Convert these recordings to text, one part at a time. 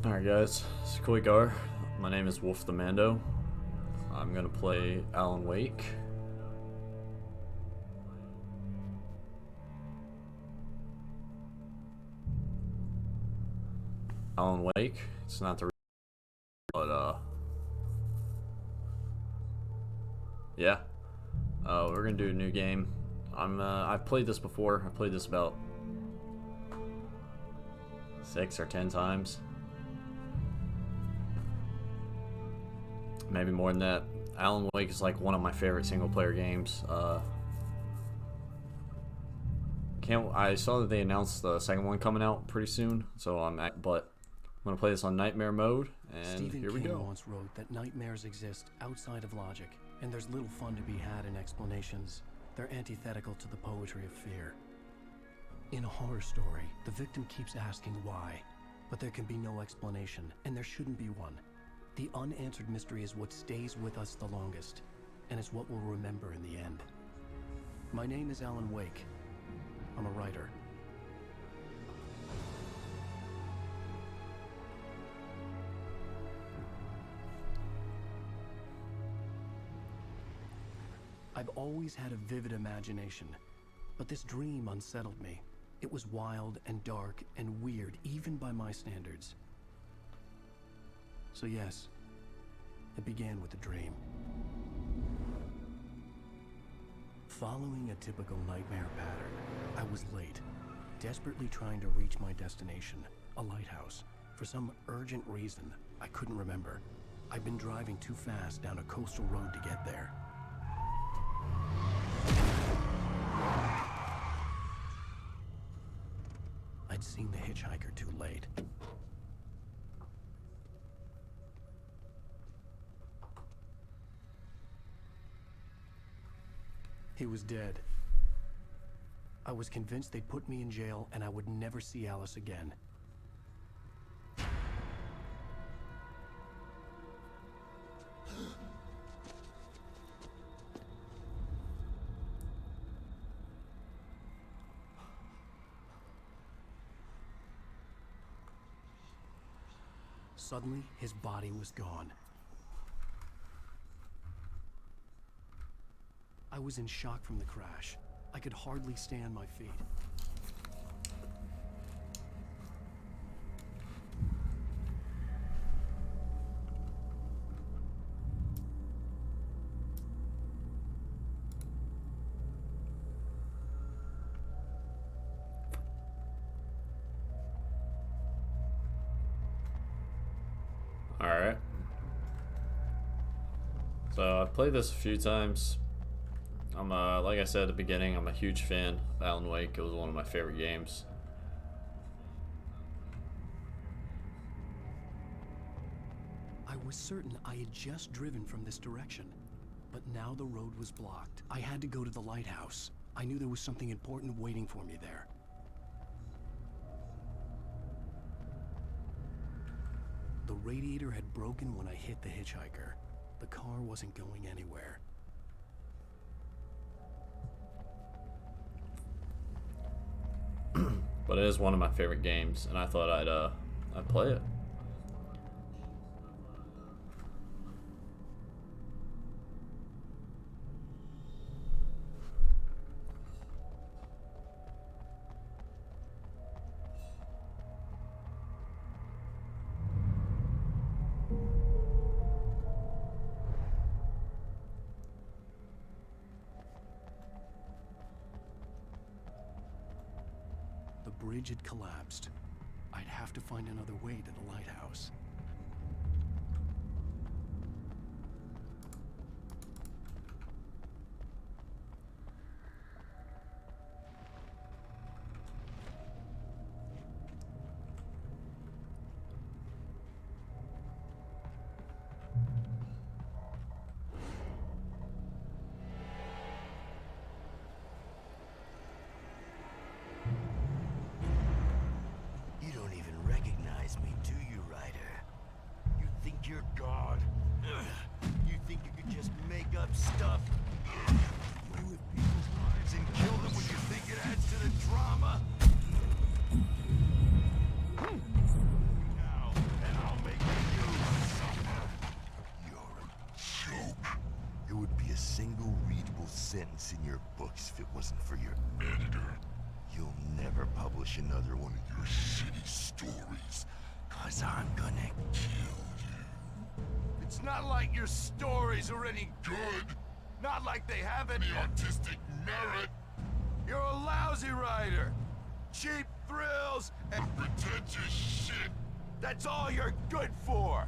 Alright guys, it's Koigar. My name is Wolf the Mando. I'm gonna play Alan Wake. Alan Wake. It's not the but yeah. We're gonna do a new game. I've played this before. I played this about 6 or 10 times. Maybe more than that. Alan Wake is like one of my favorite single player games. I saw that they announced the second one coming out pretty soon, so I'm gonna play this on nightmare mode, and Stephen here we King go. once wrote that nightmares exist outside of logic, and there's little fun to be had in explanations. They're antithetical to the poetry of fear. In a horror story, the victim keeps asking why, but there can be no explanation, and there shouldn't be one. The unanswered mystery is what stays with us the longest, and it's what we'll remember in the end. My name is Alan Wake. I'm a writer. I've always had a vivid imagination, but this dream unsettled me. It was wild and dark and weird, even by my standards. So yes, it began with a dream. Following a typical nightmare pattern, I was late, desperately trying to reach my destination, a lighthouse. For some urgent reason, I couldn't remember. I'd been driving too fast down a coastal road to get there. I'd seen the hitchhiker too late. He was dead. I was convinced they'd put me in jail and I would never see Alice again. Suddenly, his body was gone. I was in shock from the crash. I could hardly stay on my feet. Alright. So I've played this a few times. Like I said at the beginning, I'm a huge fan of Alan Wake. It was one of my favorite games. I was certain I had just driven from this direction, but now the road was blocked. I had to go to the lighthouse. I knew there was something important waiting for me there. The radiator had broken when I hit the hitchhiker. The car wasn't going anywhere. But it is one of my favorite games, and I thought I'd play it. The bridge had collapsed. I'd have to find another way to the lighthouse. Me, do you, Ryder? You think you're God? You think you could just make up stuff? Play with people's lives and kill them when you think it adds to the drama? Now, and it wasn't for your editor. You'll never publish another one of your shitty stories, 'cause I'm gonna kill you. It's not like your stories are any good. Not like they have any artistic merit. You're a lousy writer. Cheap thrills and pretentious shit. That's all you're good for.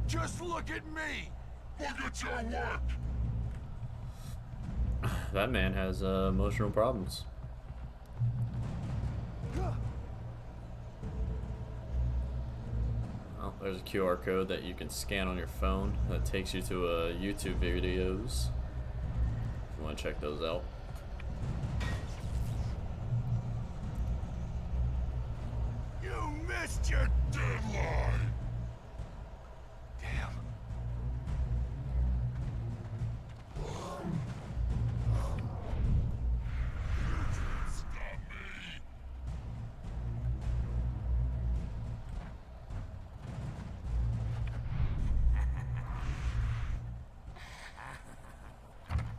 Just look at me. Look at your work. That man has emotional problems. Oh, there's a QR code that you can scan on your phone that takes you to YouTube videos. If you want to check those out. You missed your deadline. Damn. Stop me.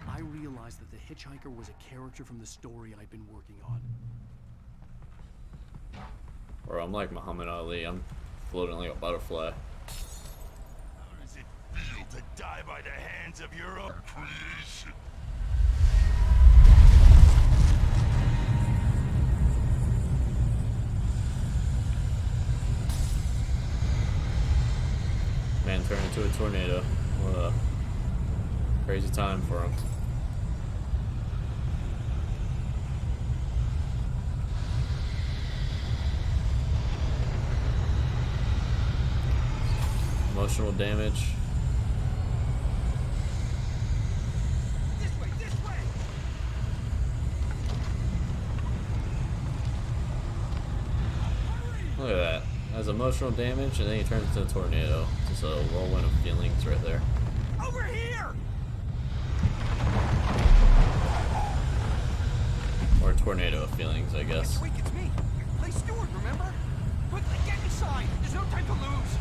I realized that the hitchhiker was a character from the story I'd been working on. Or I'm like Muhammad Ali, I'm floating like a butterfly. How does it feel to die by the hands of your own creation? Man turned into a tornado. What a crazy time for him. Emotional damage. This way, this way. Look at that. Has emotional damage and then he turns into a tornado. Just a whirlwind of feelings right there. Over here. Or a tornado of feelings, I guess. Wait, it's me. Play steward, remember? Quickly, get inside. There's no time to lose.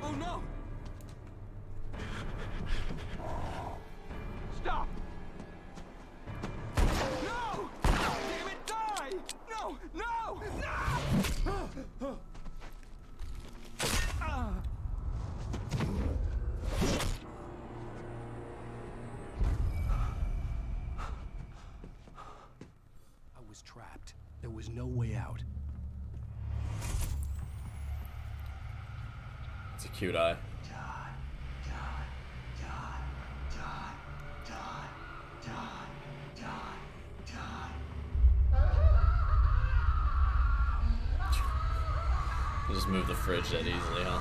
Oh no! Stop! No! Damn it, die! No! No! No! I was trapped. There was no way out. It's a cute eye. You just move the fridge that easily, huh?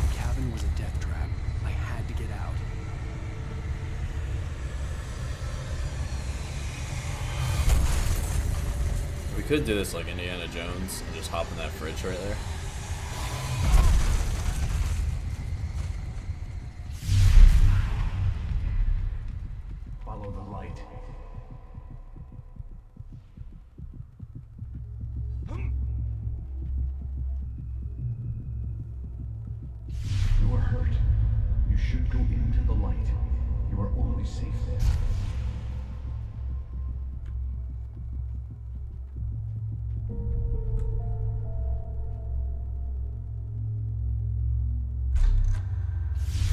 The cabin was a death trap. I had to get out. We could do this like Indiana Jones and just hop in that fridge right there. Follow the light. You are hurt. You should go into the light. You are only safe there.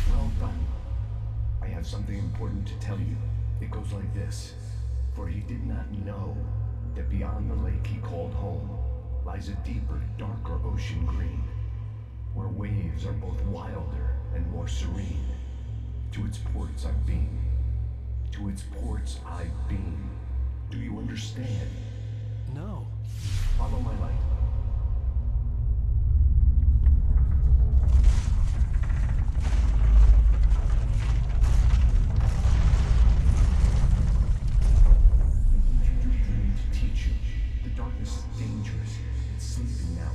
Well done. I have something important to tell you. It goes like this. For he did not know that beyond the lake he called home lies a deeper, darker ocean green, where waves are both wilder and more serene. To its ports I've been. To its ports I've been. Do you understand? No. Follow my light. I need your dream to teach you. The darkness is dangerous. It's sleeping now.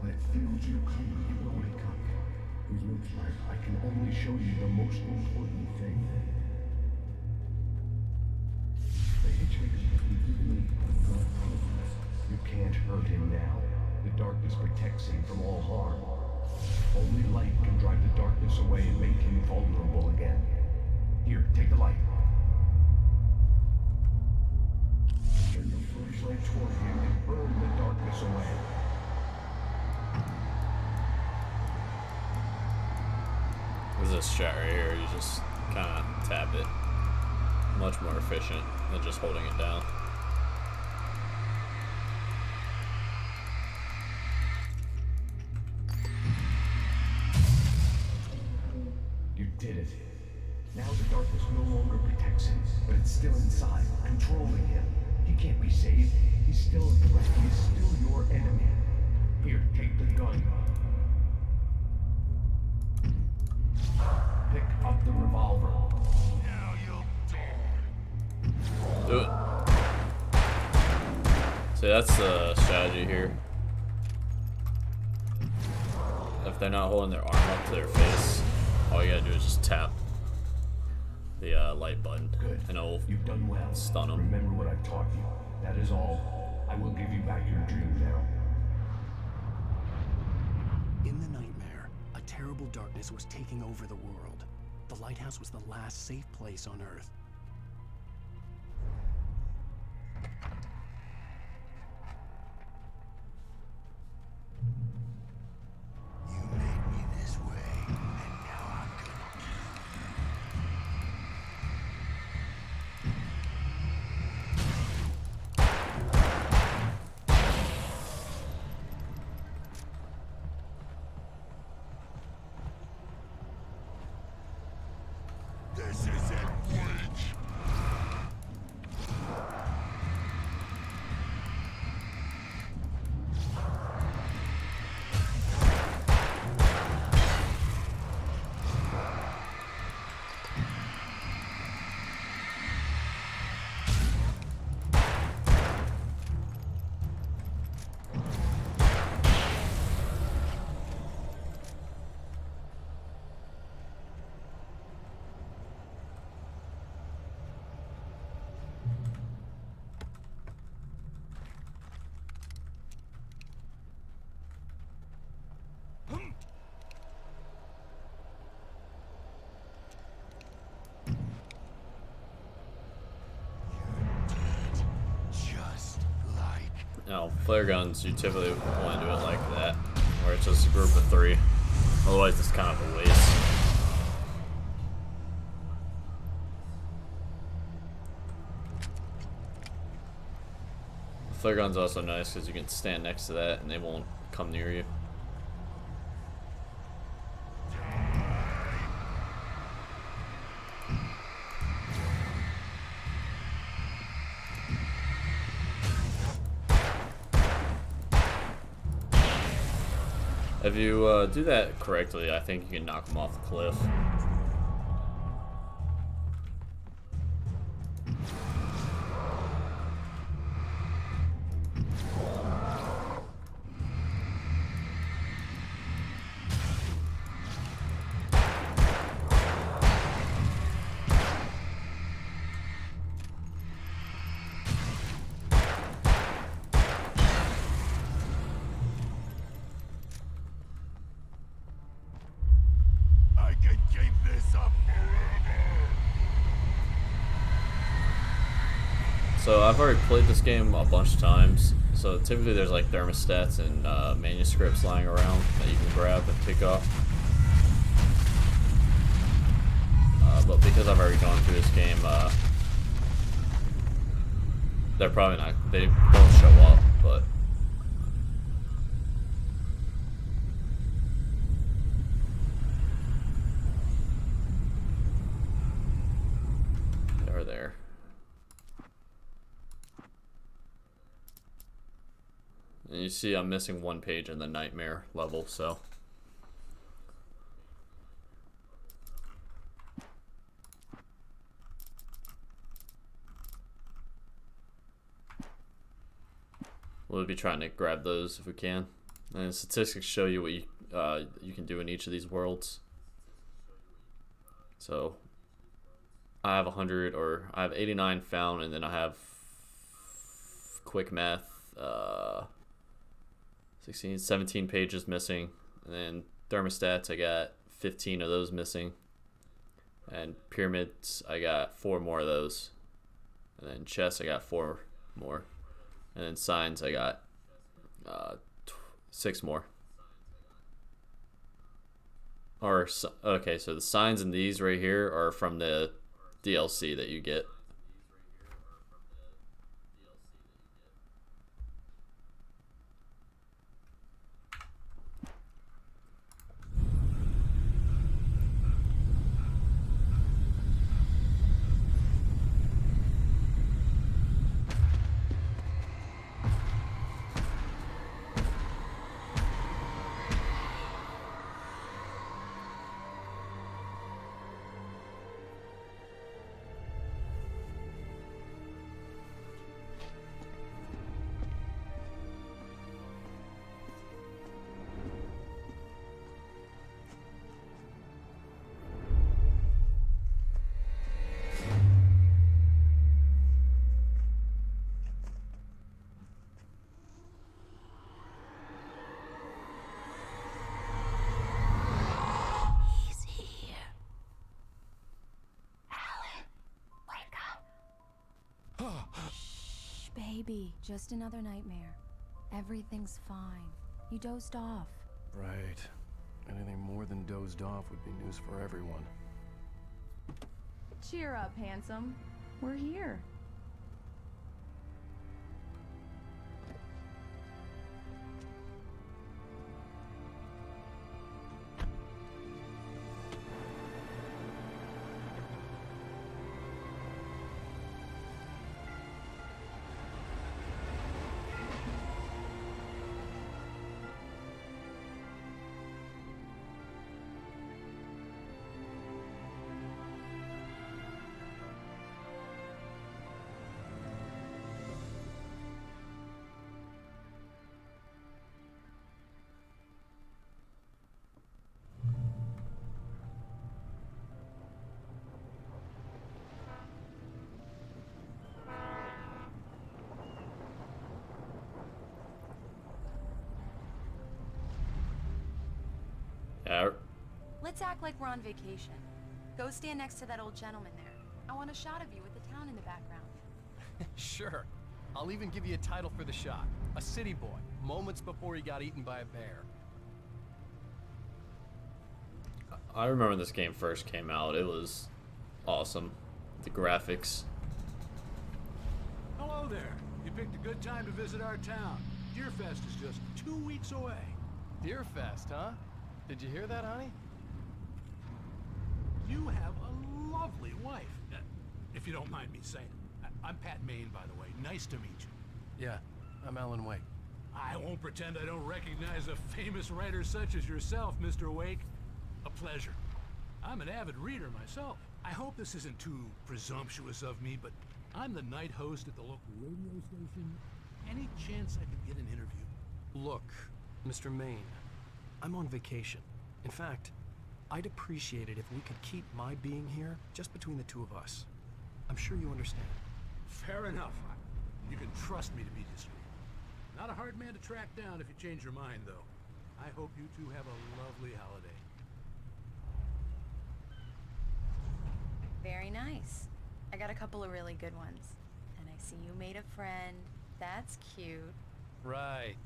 When it feels you coming, it will wake up. It looks like I can only show you the most important thing. hurt him now. The darkness protects him from all harm. Only light can drive the darkness away and make him vulnerable again. Here, take the light. Turn the flashlight toward him and burn the darkness away. There's this shot right here. You just kind of tap it. Much more efficient than just holding it down. You did it. Now the darkness no longer protects him, but it's still inside, controlling him. He can't be saved. He's still a threat. He's still your enemy. Here, take the gun. Pick up the revolver. Now you'll die. Do it. See, that's the strategy here. If they're not holding their arm up to their face, all you gotta do is just tap the light button. Good. And it'll You've done well. stun them. Remember what I've taught you. That is all. I will give you back your dream now. In the nightmare, a terrible darkness was taking over the world. The lighthouse was the last safe place on Earth. You made me this way, and now I'm gonna kill you. This isn't Bleach. Just like Now, flare guns, you typically want to do it like that, where it's just a group of 3. Otherwise, it's kind of a waste. Flare gun's also nice because you can stand next to that and they won't come near you. If you do that correctly, I think you can knock them off the cliff. I can keep this up forever. So I've already played this game a bunch of times. So typically there's like thermostats and manuscripts lying around that you can grab and pick up. But because I've already gone through this game, they're probably not, they don't show up, but they're there. And you see I'm missing one page in the nightmare level, so we'll be trying to grab those if we can. And the statistics show you what you can do in each of these worlds. So I have 100, or I have 89 found, and then I have quick math 16, 17 pages missing. And then thermostats, I got 15 of those missing. And pyramids, I got 4 more of those. And then chests, I got 4 more. And then signs, I got 6 more. Okay, so the signs in these right here are from the DLC that you get. He's here. Alan, wake up. Shh, baby. Just another nightmare. Everything's fine. You dozed off. Right. Anything more than dozed off would be news for everyone. Cheer up, handsome. We're here. Yeah, Let's act like we're on vacation. Go stand next to that old gentleman there. I want a shot of you with the town in the background. Sure. I'll even give you a title for the shot. A city boy, moments before he got eaten by a bear. I remember when this game first came out. It was awesome. The graphics. Hello there. You picked a good time to visit our town. Deerfest is just 2 weeks away. Deerfest, huh? Did you hear that, honey? You have a lovely wife. If you don't mind me saying. I'm Pat Maine, by the way. Nice to meet you. Yeah, I'm Alan Wake. I won't pretend I don't recognize a famous writer such as yourself, Mr. Wake. A pleasure. I'm an avid reader myself. I hope this isn't too presumptuous of me, but I'm the night host at the local radio station. Any chance I could get an interview? Look, Mr. Maine, I'm on vacation. In fact, I'd appreciate it if we could keep my being here just between the two of us. I'm sure you understand. Fair enough. You can trust me to be discreet. Not a hard man to track down if you change your mind, though. I hope you two have a lovely holiday. Very nice. I got a couple of really good ones. And I see you made a friend. That's cute. Right.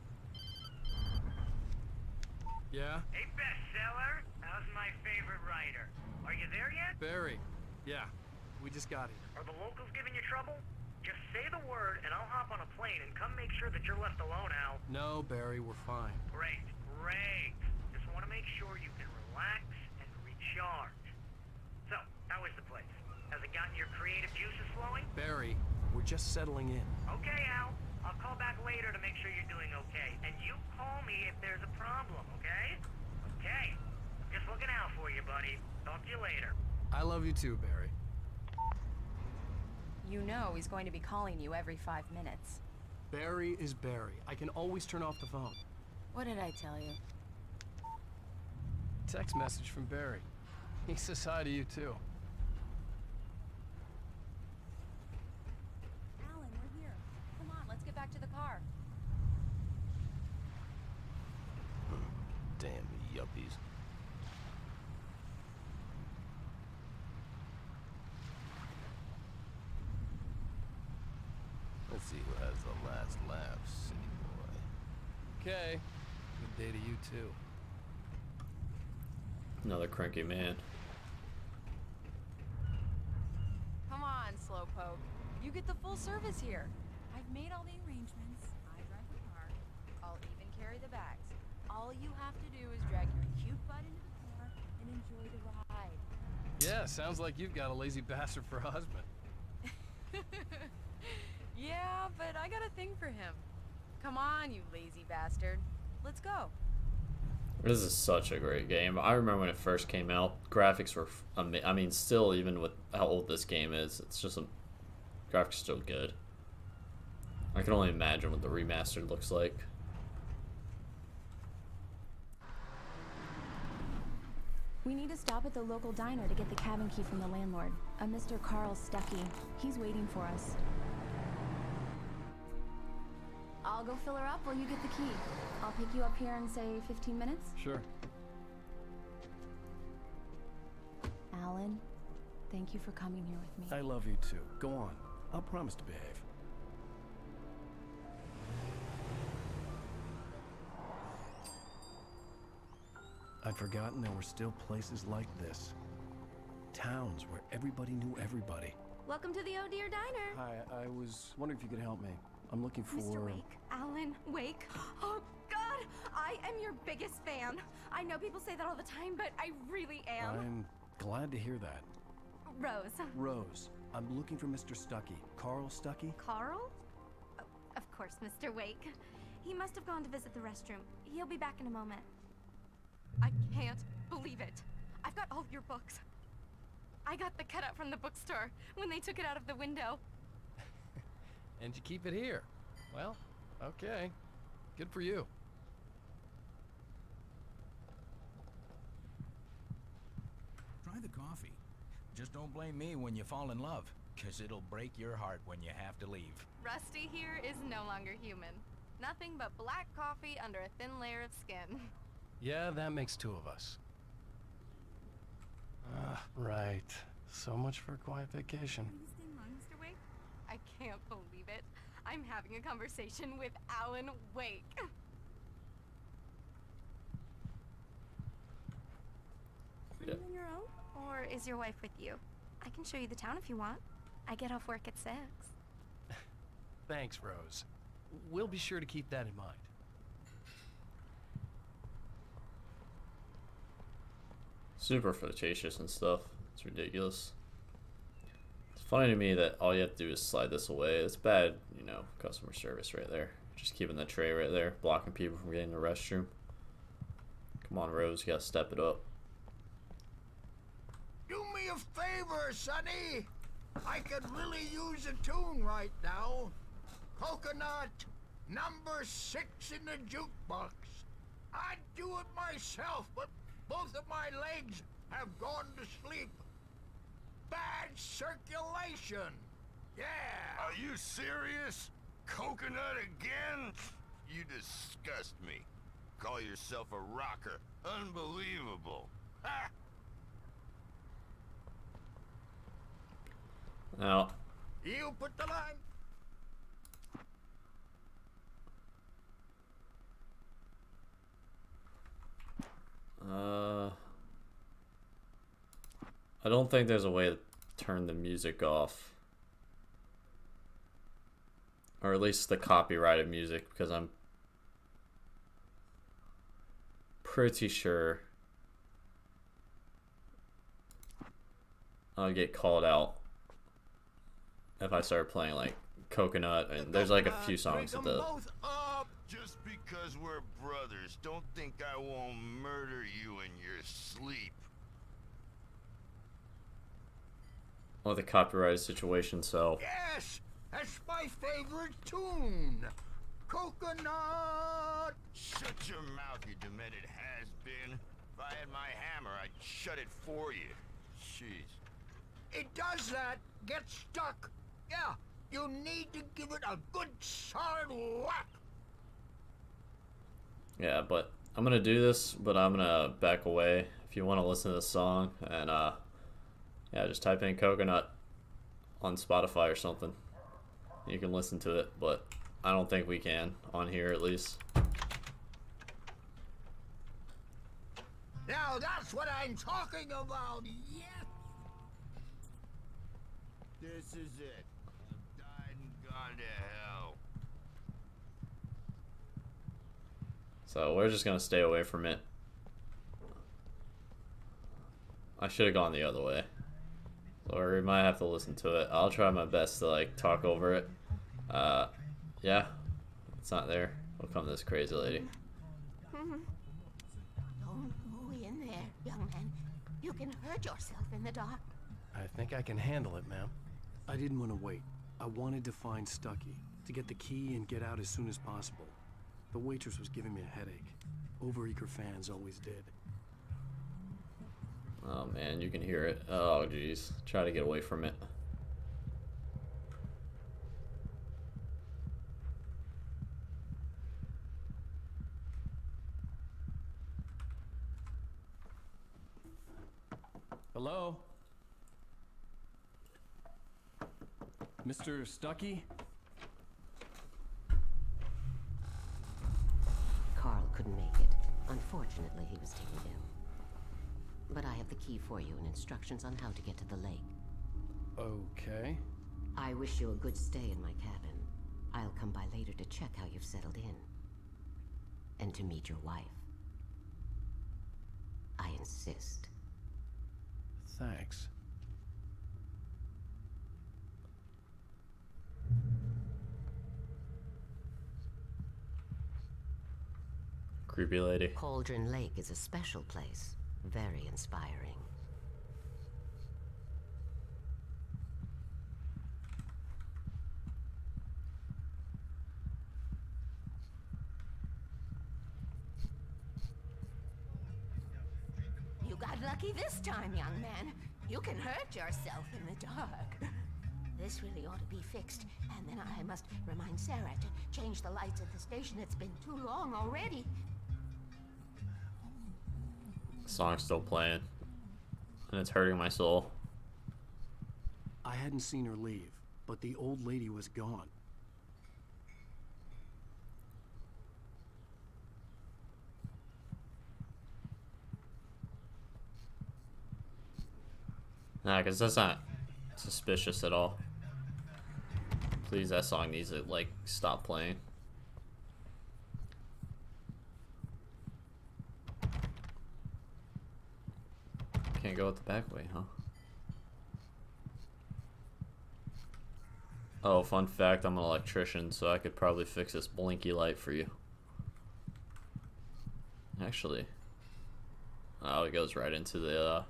Yeah? Hey, bestseller. How's my favorite writer? Are you there yet? Barry. Yeah. We just got here. Are the locals giving you trouble? Just say the word and I'll hop on a plane and come make sure that you're left alone, Al. No, Barry, we're fine. Great, great. Just want to make sure you can relax and recharge. So, how is the place? Has it gotten your creative juices flowing? Barry, we're just settling in. Okay, Al. I'll call back later to make sure you're doing okay. And you call me if there's a problem, okay? Okay. I'm just looking out for you, buddy. Talk to you later. I love you too, Barry. You know he's going to be calling you every 5 minutes. Barry is Barry. I can always turn off the phone. What did I tell you? Text message from Barry. He says hi to you too. Alan, we're here. Come on, let's get back to the car. Damn yuppies. Let's see who has the last laugh, city boy. Okay. Good day to you, too. Another cranky man. Come on, Slowpoke. You get the full service here. I've made all the arrangements. I drive the car. I'll even carry the bags. All you have to do is drag your cute butt into the car and enjoy the ride. Yeah, sounds like you've got a lazy bastard for a husband. Yeah, but I got a thing for him. Come on, you lazy bastard. Let's go. This is such a great game. I remember when it first came out, graphics were, I mean, still, even with how old this game is, it's just graphics still good. I can only imagine what the remastered looks like. We need to stop at the local diner to get the cabin key from the landlord, a Mr. Carl Stuckey. He's waiting for us. I'll go fill her up while you get the key. I'll pick you up here in, say, 15 minutes? Sure. Alan, thank you for coming here with me. I love you too. Go on. I'll promise to behave. I'd forgotten there were still places like this. Towns where everybody knew everybody. Welcome to the Oh Dear Diner. Hi, I was wondering if you could help me. I'm looking for... Mr. Wake. Alan Wake. Oh, God! I am your biggest fan. I know people say that all the time, but I really am. I'm glad to hear that. Rose. Rose, I'm looking for Mr. Stuckey. Carl Stuckey? Carl? Oh, of course, Mr. Wake. He must have gone to visit the restroom. He'll be back in a moment. I can't believe it. I've got all of your books. I got the cutout from the bookstore when they took it out of the window. And you keep it here. Well, okay. Good for you. Try the coffee. Just don't blame me when you fall in love, 'cause it'll break your heart when you have to leave. Rusty here is no longer human. Nothing but black coffee under a thin layer of skin. Yeah, that makes two of us. Right. So much for a quiet vacation. Are you staying long, Mr. Wake? I can't believe it. I'm having a conversation with Alan Wake. Are you on your own? Or is your wife with you? I can show you the town if you want. I get off work at 6. Thanks, Rose. We'll be sure to keep that in mind. Super flirtatious and stuff. It's ridiculous. It's funny to me that all you have to do is slide this away. It's bad, you know, customer service right there. Just keeping the tray right there, blocking people from getting in the restroom. Come on, Rose, you gotta step it up. Do me a favor, Sonny. I could really use a tune right now. Coconut, number 6 in the jukebox. I'd do it myself, but both of my legs have gone to sleep. Bad circulation. Yeah. Are you serious? Coconut again? You disgust me. Call yourself a rocker. Unbelievable. Ha! Now, You put the line. I don't think there's a way to turn the music off. Or at least the copyrighted music, because I'm pretty sure I'll get called out if I start playing like Coconut, and there's like a few songs with the... Both up. Just because we're brothers, don't think I won't murder you in your sleep. Well, the copyrighted situation, so... Yes, that's my favorite tune. Coconut. Shut your mouth, you demented has-been. If I had my hammer, I'd shut it for you. Jeez. It does that. Get stuck. Yeah, you need to give it a good solid whack. Yeah, but I'm gonna do this, but I'm gonna back away. If you want to listen to the song, and yeah, just type in Coconut on Spotify or something. You can listen to it, but I don't think we can on here at least. Now that's what I'm talking about, yes! This is it. I've died and gone to hell. So we're just gonna stay away from it. I should have gone the other way. Or we might have to listen to it. I'll try my best to like talk over it. Yeah, it's not there. We'll come this crazy lady. Don't go in there, young man. You can hurt yourself in the dark. I think I can handle it, ma'am. I didn't want to wait. I wanted to find Stucky, to get the key and get out as soon as possible. The waitress was giving me a headache. Overeager fans always did. Oh man, you can hear it. Oh geez, try to get away from it. Hello? Mr. Stucky? Carl couldn't make it. Unfortunately, he was taken ill. But I have the key for you and instructions on how to get to the lake. Okay. I wish you a good stay in my cabin. I'll come by later to check how you've settled in. And to meet your wife. I insist. Thanks. Creepy lady. Cauldron Lake is a special place. Very inspiring. You got lucky this time, young man. You can hurt yourself in the dark. This really ought to be fixed, and then I must remind Sarah to change the lights at the station. It's been too long already. Song's still playing, and it's hurting my soul. I hadn't seen her leave, but the old lady was gone. Nah, because that's not suspicious at all. Please, that song needs to, like, stop playing. Can't go out the back way, huh? Oh, fun fact, I'm an electrician, so I could probably fix this blinky light for you. Actually. Oh, it goes right into the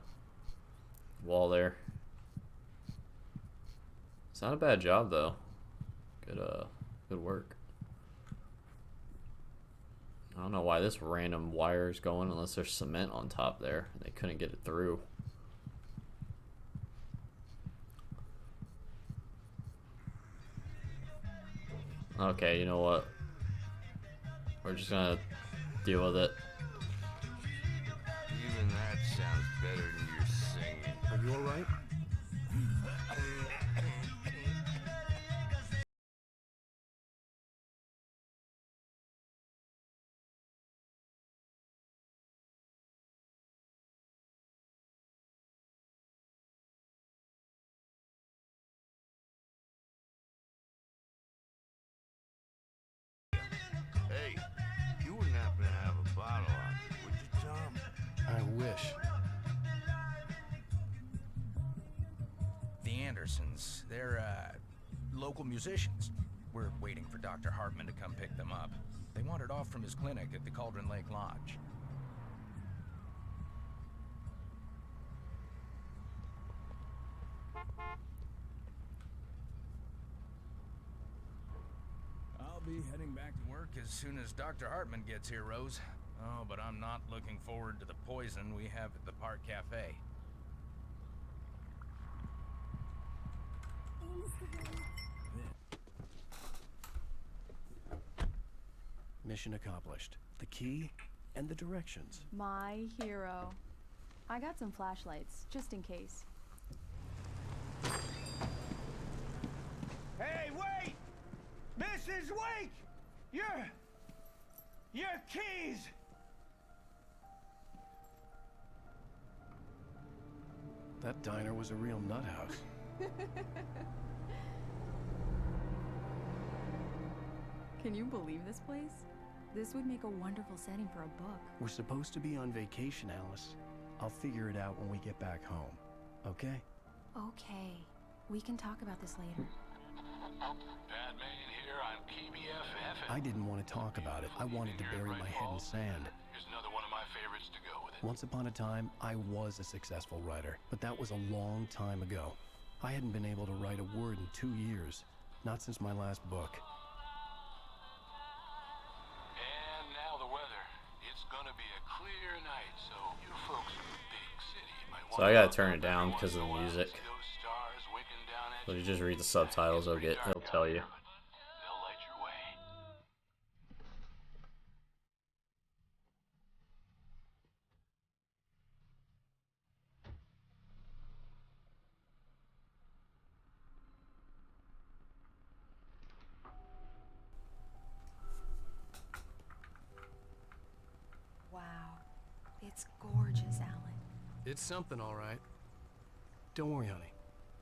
wall there. It's not a bad job though. Good work. I don't know why this random wire is going unless there's cement on top there. They couldn't get it through. Okay, you know what? We're just gonna deal with it. Even that sounds better than your singing. Are you alright? Hey, you wouldn't happen to have a bottle on you, would you, Tom? I wish. The Andersons, they're, local musicians. We're waiting for Dr. Hartman to come pick them up. They wandered off from his clinic at the Cauldron Lake Lodge. I'll be heading back to work as soon as Dr. Hartman gets here, Rose. Oh, but I'm not looking forward to the poison we have at the Park Cafe. Mission accomplished. The key, and the directions. My hero. I got some flashlights, just in case. Hey, wait! Mrs. Wake! Your keys! That diner was a real nut house. Can you believe this place? This would make a wonderful setting for a book. We're supposed to be on vacation, Alice. I'll figure it out when we get back home, okay? Okay. We can talk about this later. Batman here on KBFF. I didn't want to talk about it. I wanted to bury my head in sand. Here's another one of my favorites to go with it. Once upon a time, I was a successful writer, but that was a long time ago. I hadn't been able to write a word in 2 years, not since my last book. And now the weather. It's gonna be a clear night, so you folks in the big city might want So I gotta turn it down because of the music. those stars winking down at So you just read the subtitles, it'll tell you. They'll light your way. Wow. It's gorgeous, Alan. It's something, all right. Don't worry, honey.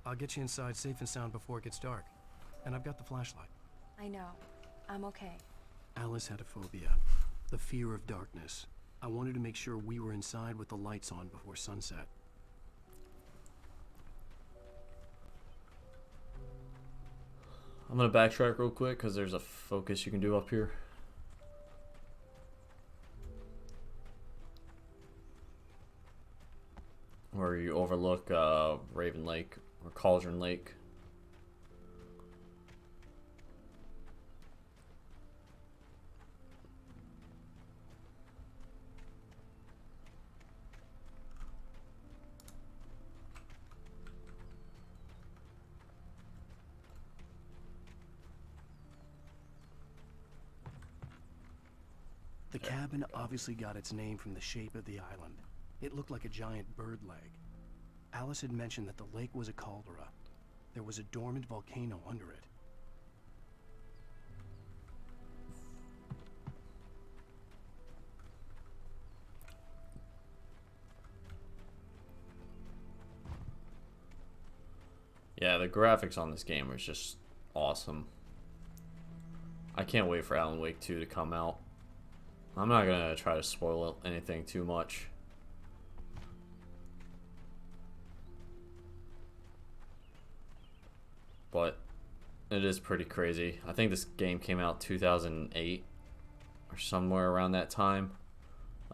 I'll get you inside safe and sound before it gets dark. And I've got the flashlight. I know. I'm okay. Alice had a phobia, the fear of darkness. I wanted to make sure we were inside with the lights on before sunset. I'm gonna backtrack real quick because there's a focus you can do up here. Where you overlook Raven Lake or Cauldron Lake. The cabin obviously got its name from the shape of the island. It looked like a giant bird leg. Alice had mentioned that the lake was a caldera. There was a dormant volcano under it. Yeah, the graphics on this game was just awesome. I can't wait for Alan Wake 2 to come out. I'm not gonna try to spoil anything too much. But it is pretty crazy. I think this game came out 2008 or somewhere around that time.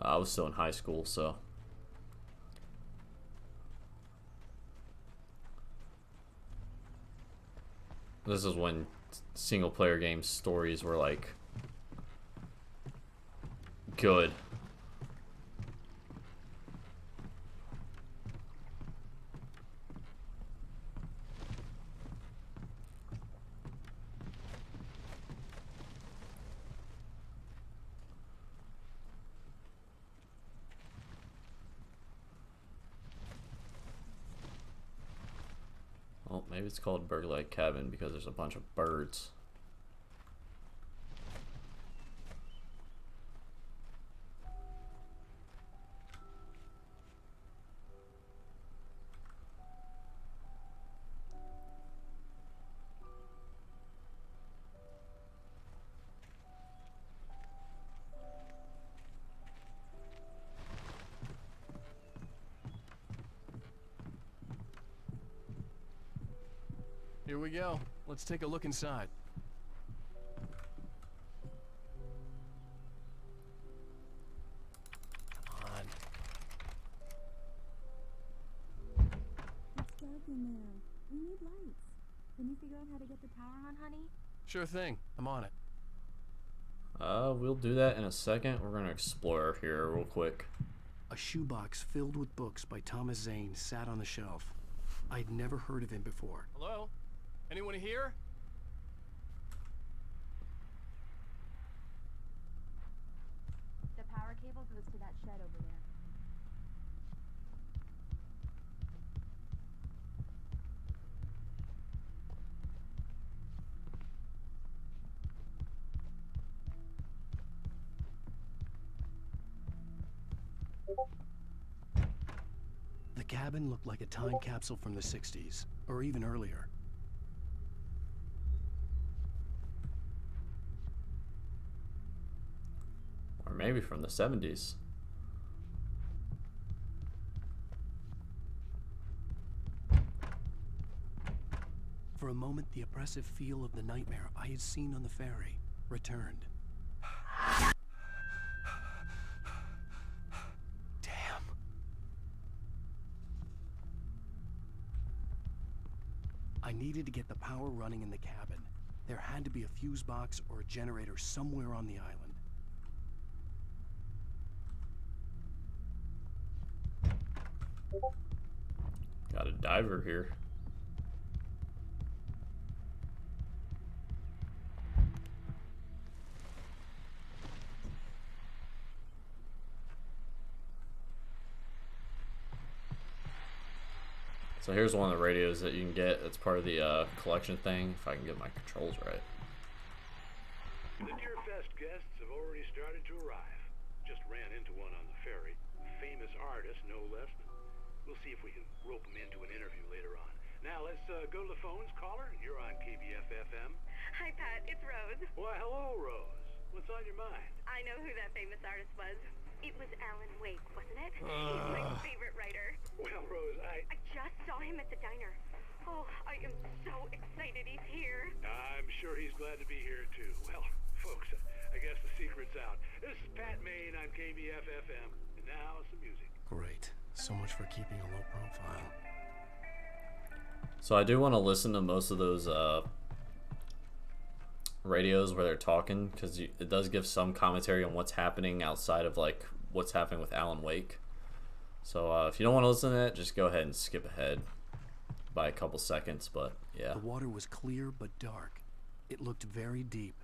I was still in high school, so. This is when single player game stories were like good. Well, maybe it's called Bird-like Cabin because there's a bunch of birds. Here we go. Let's take a look inside. Come on. It's dark in there. We need lights. Can you figure out how to get the power on, honey? Sure thing. I'm on it. We'll do that in a second. We're gonna explore here real quick. A shoebox filled with books by Thomas Zane sat on the shelf. I'd never heard of him before. Hello? Anyone here? The power cable us to that shed over there. The cabin looked like a time capsule from the 60s, or even earlier. Or maybe from the 70s. For a moment, the oppressive feel of the nightmare I had seen on the ferry returned. Damn. I needed to get the power running in the cabin. There had to be a fuse box or a generator somewhere on the island. Got a diver here. So here's one of the radios that you can get. It's part of the collection thing, if I can get my controls right. The Deerfest guests have already started to arrive. Just ran into one on the ferry. Famous artist, no less. We'll see if we can rope him into an interview later on. Now let's go to the phones. Caller, you're on KBF-FM. Hi, Pat. It's Rose. Why, hello, Rose. What's on your mind? I know who that famous artist was. It was Alan Wake, wasn't it? He's my favorite writer. Well, Rose, I just saw him at the diner. Oh, I am so excited he's here. I'm sure he's glad to be here, too. Well, folks, I guess the secret's out. This is Pat Maine on KBF-FM. And now, some music. Great. So much for keeping a low profile. So I do want to listen to most of those radios where they're talking, because it does give some commentary on what's happening outside of like what's happening with Alan Wake. So if you don't want to listen to that, just go ahead and skip ahead by a couple seconds. But yeah, the water was clear but dark. It looked very deep.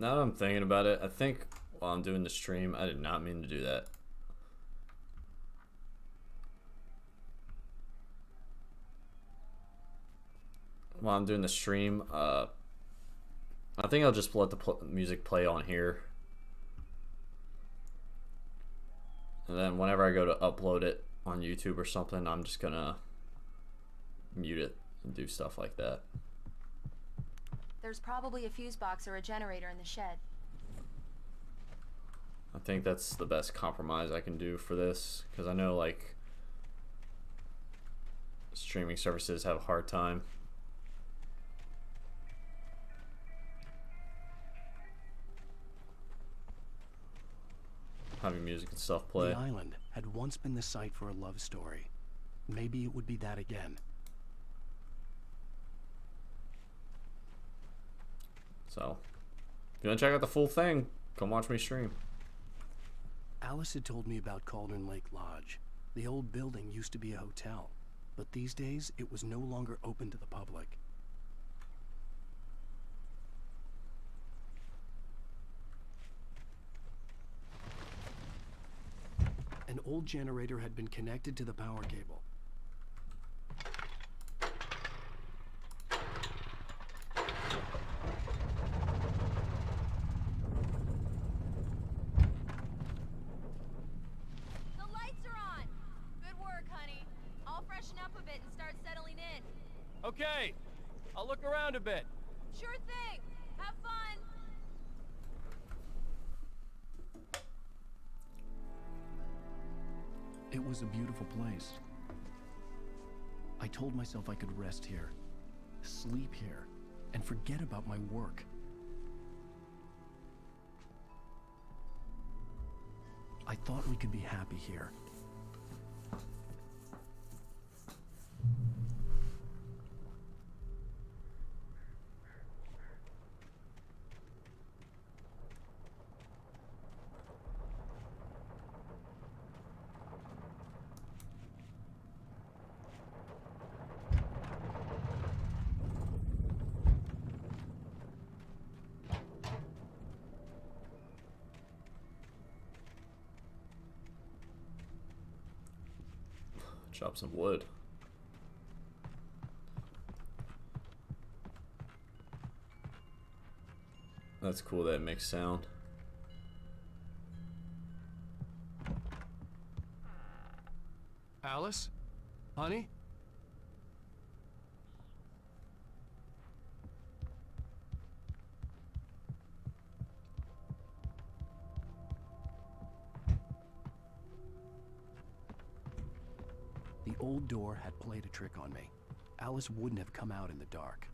now that I'm thinking about it, I think while I'm doing the stream, I did not mean to do that. While I'm doing the stream, I think I'll just let the music play on here. And then whenever I go to upload it on YouTube or something, I'm just gonna mute it and do stuff like that. There's probably a fuse box or a generator in the shed. I think that's the best compromise I can do for this, because I know like streaming services have a hard time. Having music and stuff play. The island had once been the site for a love story. Maybe it would be that again. So, if you want to check out the full thing, come watch me stream. Alice had told me about Cauldron Lake Lodge. The old building used to be a hotel, but these days it was no longer open to the public. An old generator had been connected to the power cable. The lights are on! Good work, honey. I'll freshen up a bit and start settling in. Okay, I'll look around a bit. Sure thing. Have fun. It was a beautiful place. I told myself I could rest here, sleep here, and forget about my work. I thought we could be happy here. Chop some wood. That's cool that it makes sound. Alice? Honey? The old door had played a trick on me. Alice wouldn't have come out in the dark.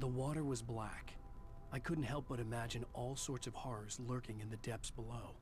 The water was black. I couldn't help but imagine all sorts of horrors lurking in the depths below.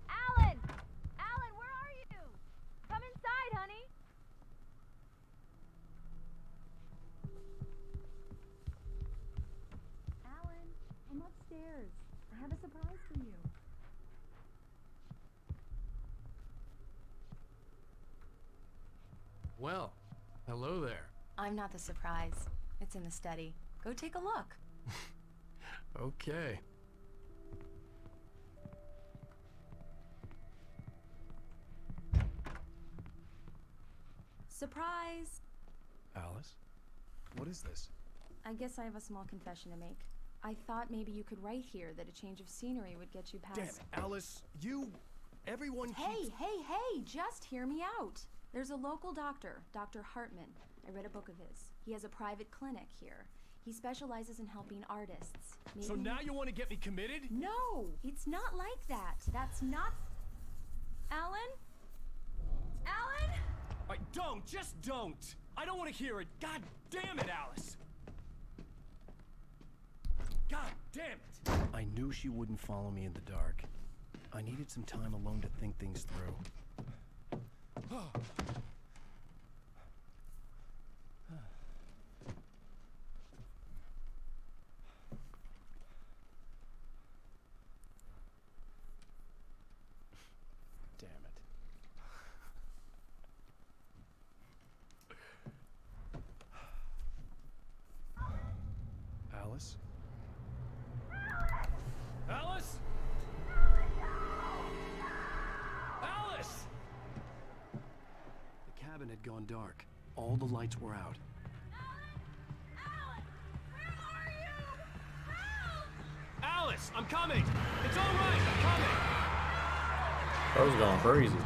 Alan! Alan, where are you? Come inside, honey. Alan, I'm upstairs. I have a surprise for you. Well, hello there. I'm not the surprise. It's in the study. Go take a look. Okay. Surprise! Alice? What is this? I guess I have a small confession to make. I thought maybe you could write here that a change of scenery would get you past... Damn it, Alice, everyone Hey, keeps... hey, just hear me out. There's a local doctor, Dr. Hartman. I read a book of his. He has a private clinic here. He specializes in helping artists. Maybe... So now you want to get me committed? No, it's not like that. That's not... Alan? Alan? Don't, just don't. I don't want to hear it. God damn it, Alice. God damn it. I knew she wouldn't follow me in the dark. I needed some time alone to think things through. Damn it. Alice? Alice? Alice! The cabin had gone dark. All the lights were out. Alice, I'm coming. It's all right. I'm coming. I was going crazy.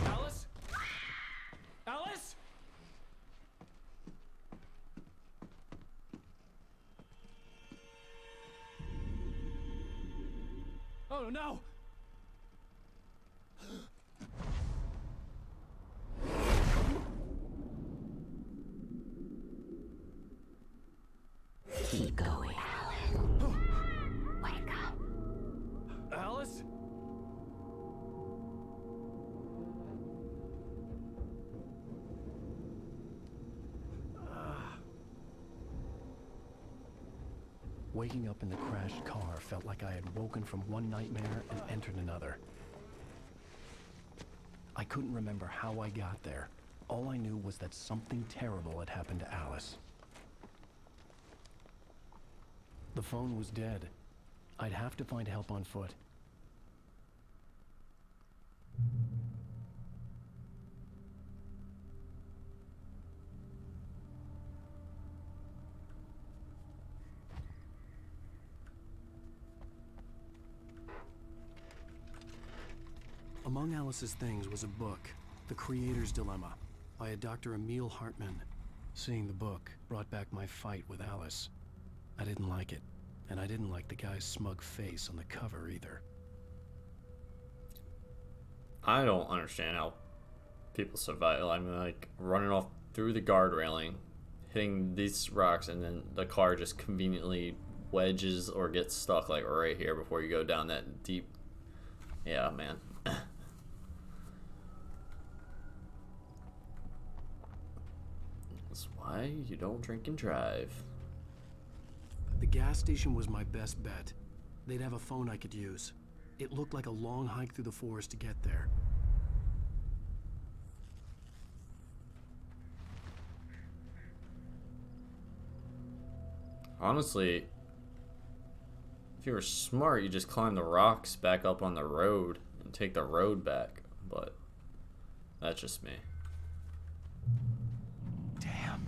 Alice? Alice? Oh no! Keep going, Alan. Wake up. Alice? Waking up in the crashed car felt like I had woken from one nightmare and entered another. I couldn't remember how I got there. All I knew was that something terrible had happened to Alice. The phone was dead. I'd have to find help on foot. Among Alice's things was a book, The Creator's Dilemma, by a Dr. Emil Hartman. Seeing the book brought back my fight with Alice. I didn't like it, and I didn't like the guy's smug face on the cover either. I don't understand how people survive. I mean, like, running off through the guard railing, hitting these rocks, and then the car just conveniently wedges or gets stuck, like, right here before you go down that deep... Yeah, man. That's why you don't drink and drive. The gas station was my best bet. They'd have a phone I could use. It looked like a long hike through the forest to get there. Honestly, if you were smart, you just climb the rocks back up on the road and take the road back. But that's just me. Damn.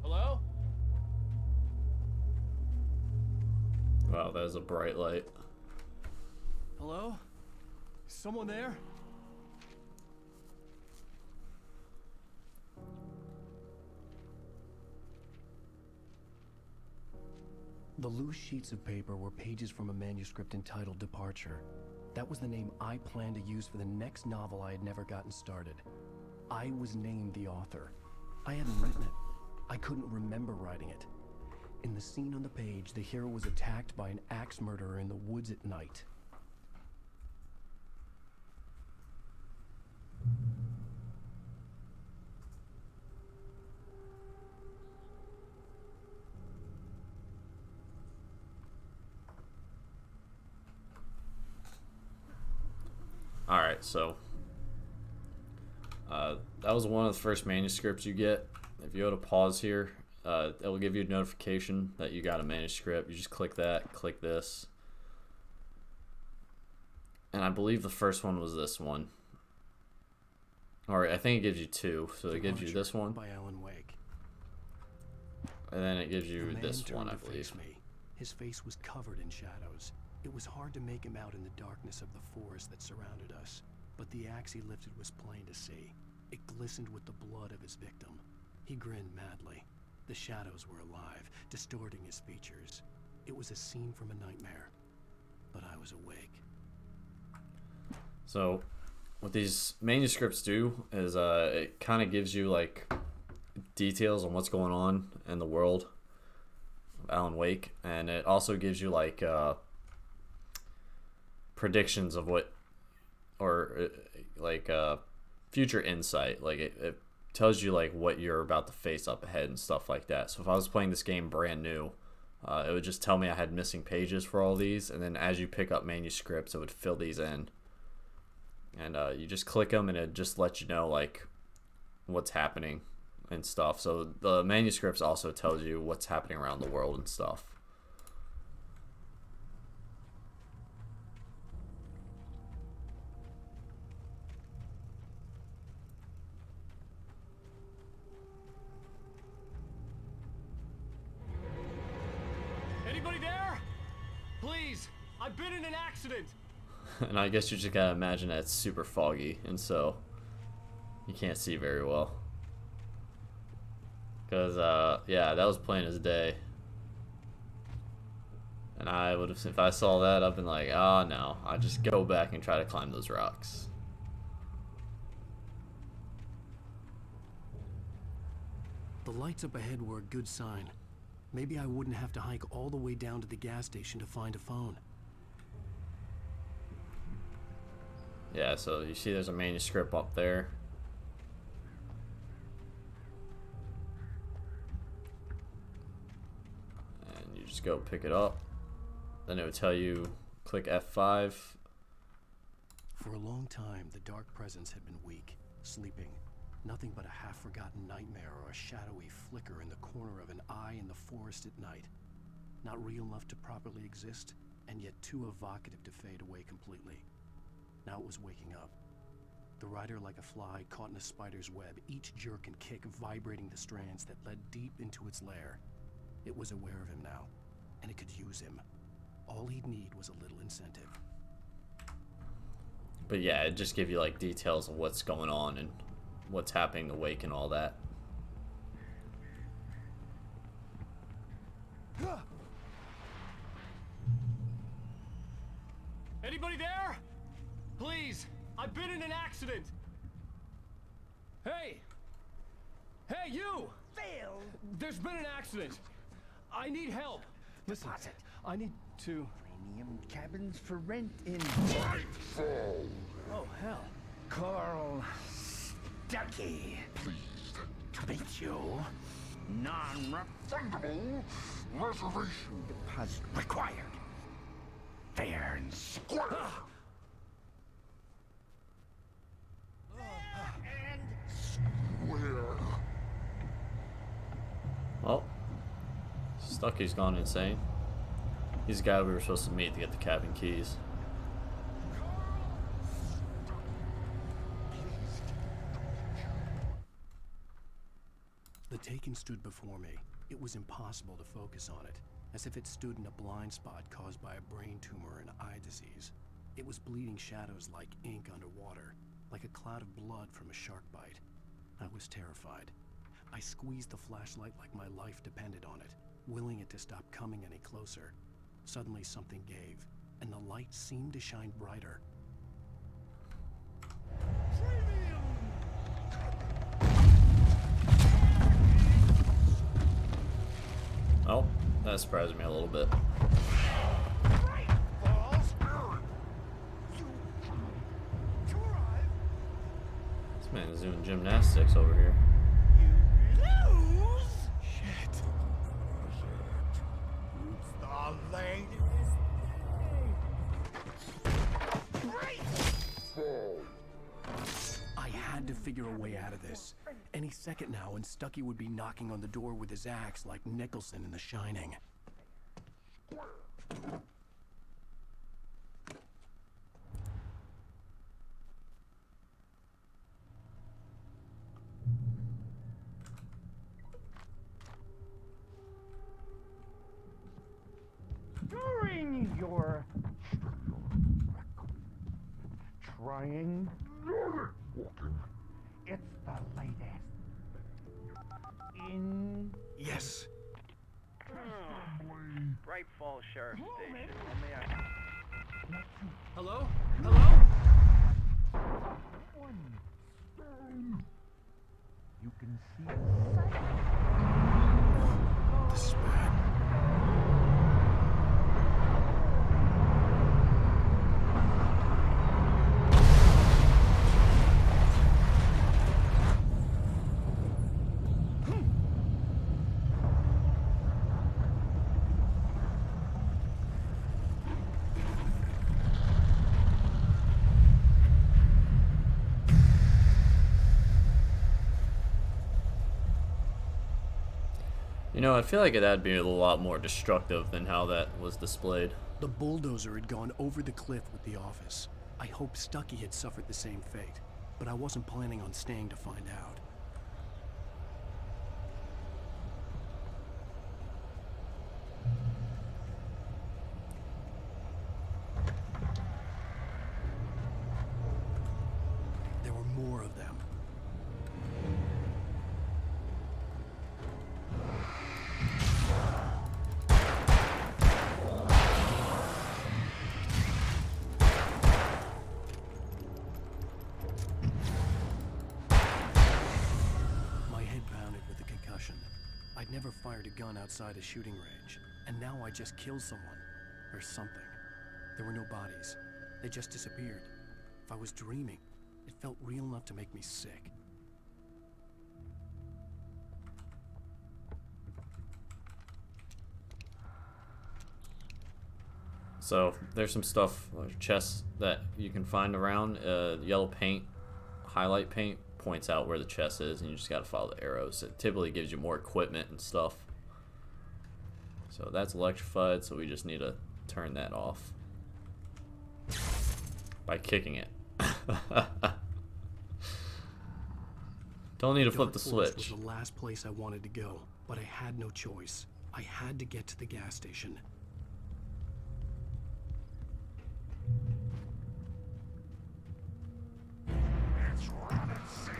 Hello? Wow, that is a bright light. Hello? Is someone there? The loose sheets of paper were pages from a manuscript entitled Departure. That was the name I planned to use for the next novel I had never gotten started. I was named the author. I hadn't written it. I couldn't remember writing it. In the scene on the page, the hero was attacked by an axe murderer in the woods at night. Alright, so that was one of the first manuscripts you get. If you go to pause here, it will give you a notification that you got a manuscript. You just click that, click this. And I believe the first one was this one. Alright, I think it gives you two. So it gives you this one. By Alan Wake. And then it gives you The man this one, turned I to believe. face me. His face was covered in shadows. It was hard to make him out in the darkness of the forest that surrounded us. But the axe he lifted was plain to see. It glistened with the blood of his victim. He grinned madly. The shadows were alive, distorting his features. It was a scene from a nightmare. But I was awake. So what these manuscripts do is it kind of gives you like details on what's going on in the world of Alan Wake, and it also gives you like predictions of what, or like future insight. Like it tells you like what you're about to face up ahead and stuff like that. So if I was playing this game brand new, it would just tell me I had missing pages for all these, and then as you pick up manuscripts, it would fill these in. And you just click them and it just lets you know like what's happening and stuff. So the manuscripts also tells you what's happening around the world and stuff. Anybody there? Please, I've been in an accident. And I guess you just gotta imagine that it's super foggy, and so you can't see very well. Because, yeah, that was plain as day. And I would have, if I saw that, I've been like, oh no, I'll just go back and try to climb those rocks. The lights up ahead were a good sign. Maybe I wouldn't have to hike all the way down to the gas station to find a phone. Yeah, so you see there's a manuscript up there. And you just go pick it up. Then it would tell you, click F5. For a long time, the dark presence had been weak, sleeping. Nothing but a half-forgotten nightmare or a shadowy flicker in the corner of an eye in the forest at night. Not real enough to properly exist, and yet too evocative to fade away completely. Now it was waking up. The rider like a fly caught in a spider's web, each jerk and kick vibrating the strands that led deep into its lair. It was aware of him now, and it could use him. All he'd need was a little incentive. But yeah, it just gives you like details of what's going on and what's happening to Wake and all that. Anybody there? Please, I've been in an accident. Hey! Hey, you! Phil! There's been an accident. I need help. Listen, I need to... Premium cabins for rent in... Nightfall! Oh, hell. Carl Stucky. Pleased to meet you. Non-refundable reservation deposit required. Fair and square. And square. Oh. Stucky's gone insane. He's the guy we were supposed to meet to get the cabin keys. The Taken stood before me. It was impossible to focus on it, as if it stood in a blind spot caused by a brain tumor and eye disease. It was bleeding shadows like ink underwater, like a cloud of blood from a shark bite. I was terrified. I squeezed the flashlight like my life depended on it, willing it to stop coming any closer. Suddenly something gave, and the light seemed to shine brighter. Oh, that surprised me a little bit. This man is doing gymnastics over here. shit. It's the latest. I had to figure a way out of this. Any second now, and Stucky would be knocking on the door with his axe like Nicholson in The Shining. During your trying it's the latest in Yes. Bright Falls Sheriff Station. Only I... Hello? Hello? you can see This is bad. You know, I feel like that'd be a lot more destructive than how that was displayed. The bulldozer had gone over the cliff with the office. I hoped Stucky had suffered the same fate, but I wasn't planning on staying to find out. There were more of them. never fired a gun outside a shooting range, and now I just killed someone. Or something. There were no bodies. They just disappeared. If I was dreaming, it felt real enough to make me sick. So there's some stuff, chests that you can find around. Yellow paint, highlight paint points out where the chest is, and you just gotta follow the arrows. It typically gives you more equipment and stuff. So that's electrified, so we just need to turn that off by kicking it. Don't need to flip the switch. Was the last place I wanted to go, but I had no choice. I had to get to the gas station. It's rabbit season.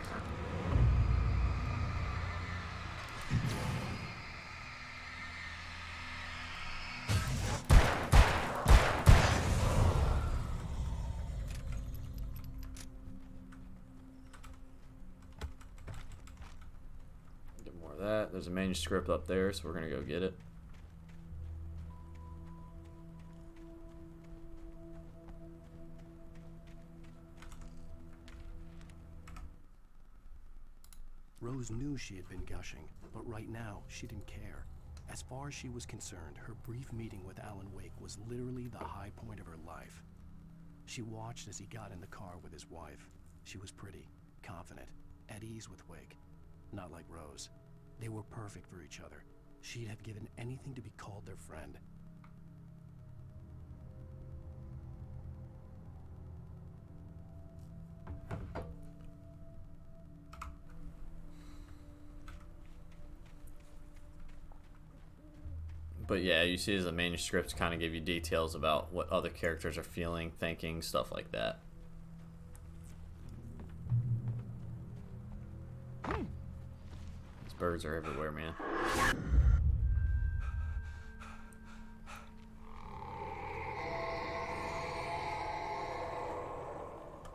Get more of that. There's a manuscript up there, so we're gonna go get it. Rose knew she had been gushing, but right now, she didn't care. As far as she was concerned, her brief meeting with Alan Wake was literally the high point of her life. She watched as he got in the car with his wife. She was pretty, confident, at ease with Wake. Not like Rose. They were perfect for each other. She'd have given anything to be called their friend. But yeah, you see as the manuscripts kind of give you details about what other characters are feeling, thinking, stuff like that. These birds are everywhere, man.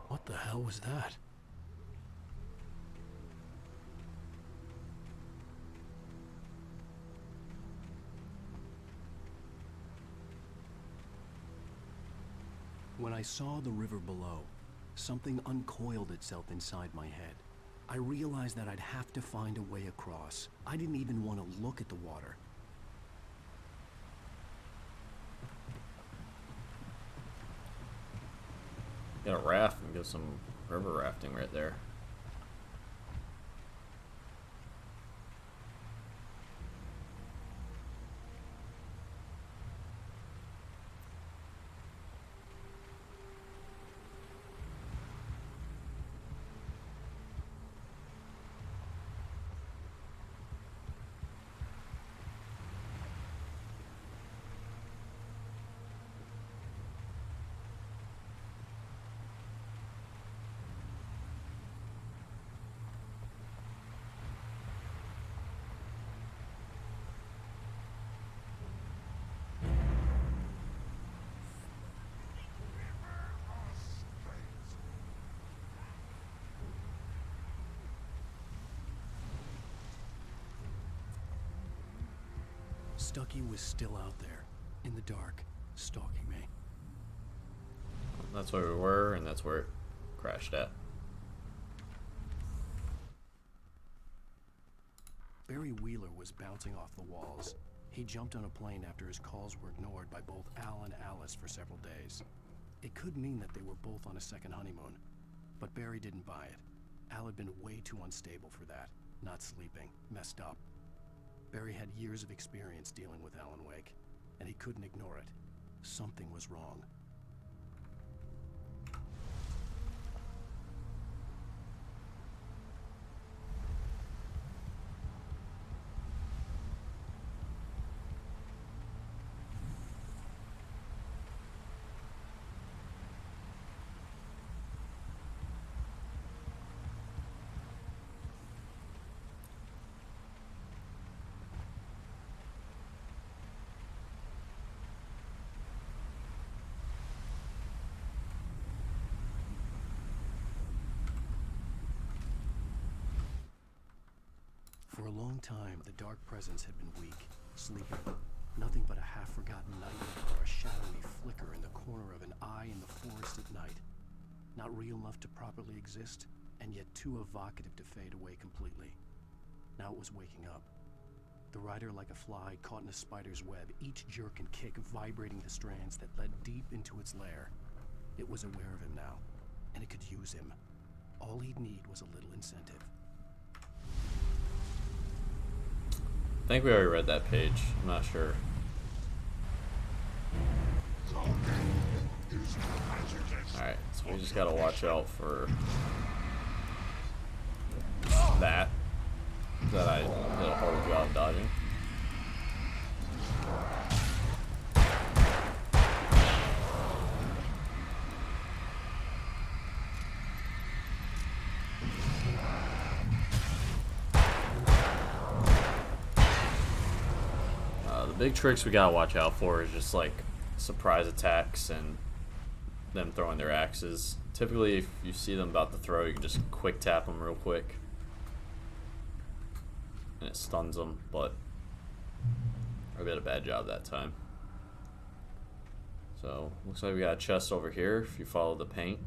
What the hell was that? When I saw the river below, something uncoiled itself inside my head. I realized that I'd have to find a way across. I didn't even want to look at the water. Got a raft and go some river rafting right there. Stucky was still out there, in the dark, stalking me. That's where we were, and that's where it crashed at. Barry Wheeler was bouncing off the walls. He jumped on a plane after his calls were ignored by both Al and Alice for several days. It could mean that they were both on a second honeymoon, but Barry didn't buy it. Al had been way too unstable for that, not sleeping, messed up. Barry had years of experience dealing with Alan Wake, and he couldn't ignore it. Something was wrong. For a long time, the dark presence had been weak, sleeping. Nothing but a half-forgotten nightmare or a shadowy flicker in the corner of an eye in the forest at night. Not real enough to properly exist, and yet too evocative to fade away completely. Now it was waking up. The rider like a fly caught in a spider's web, each jerk and kick vibrating the strands that led deep into its lair. It was aware of him now, and it could use him. All he'd need was a little incentive. I think we already read that page. I'm not sure. Alright, so we just gotta watch out for that I did a horrible job dodging. The big tricks we gotta watch out for is just like surprise attacks and them throwing their axes. Typically, if you see them about to throw, you can just quick tap them real quick and it stuns them, but I did a bad job that time. So looks like we got a chest over here if you follow the paint.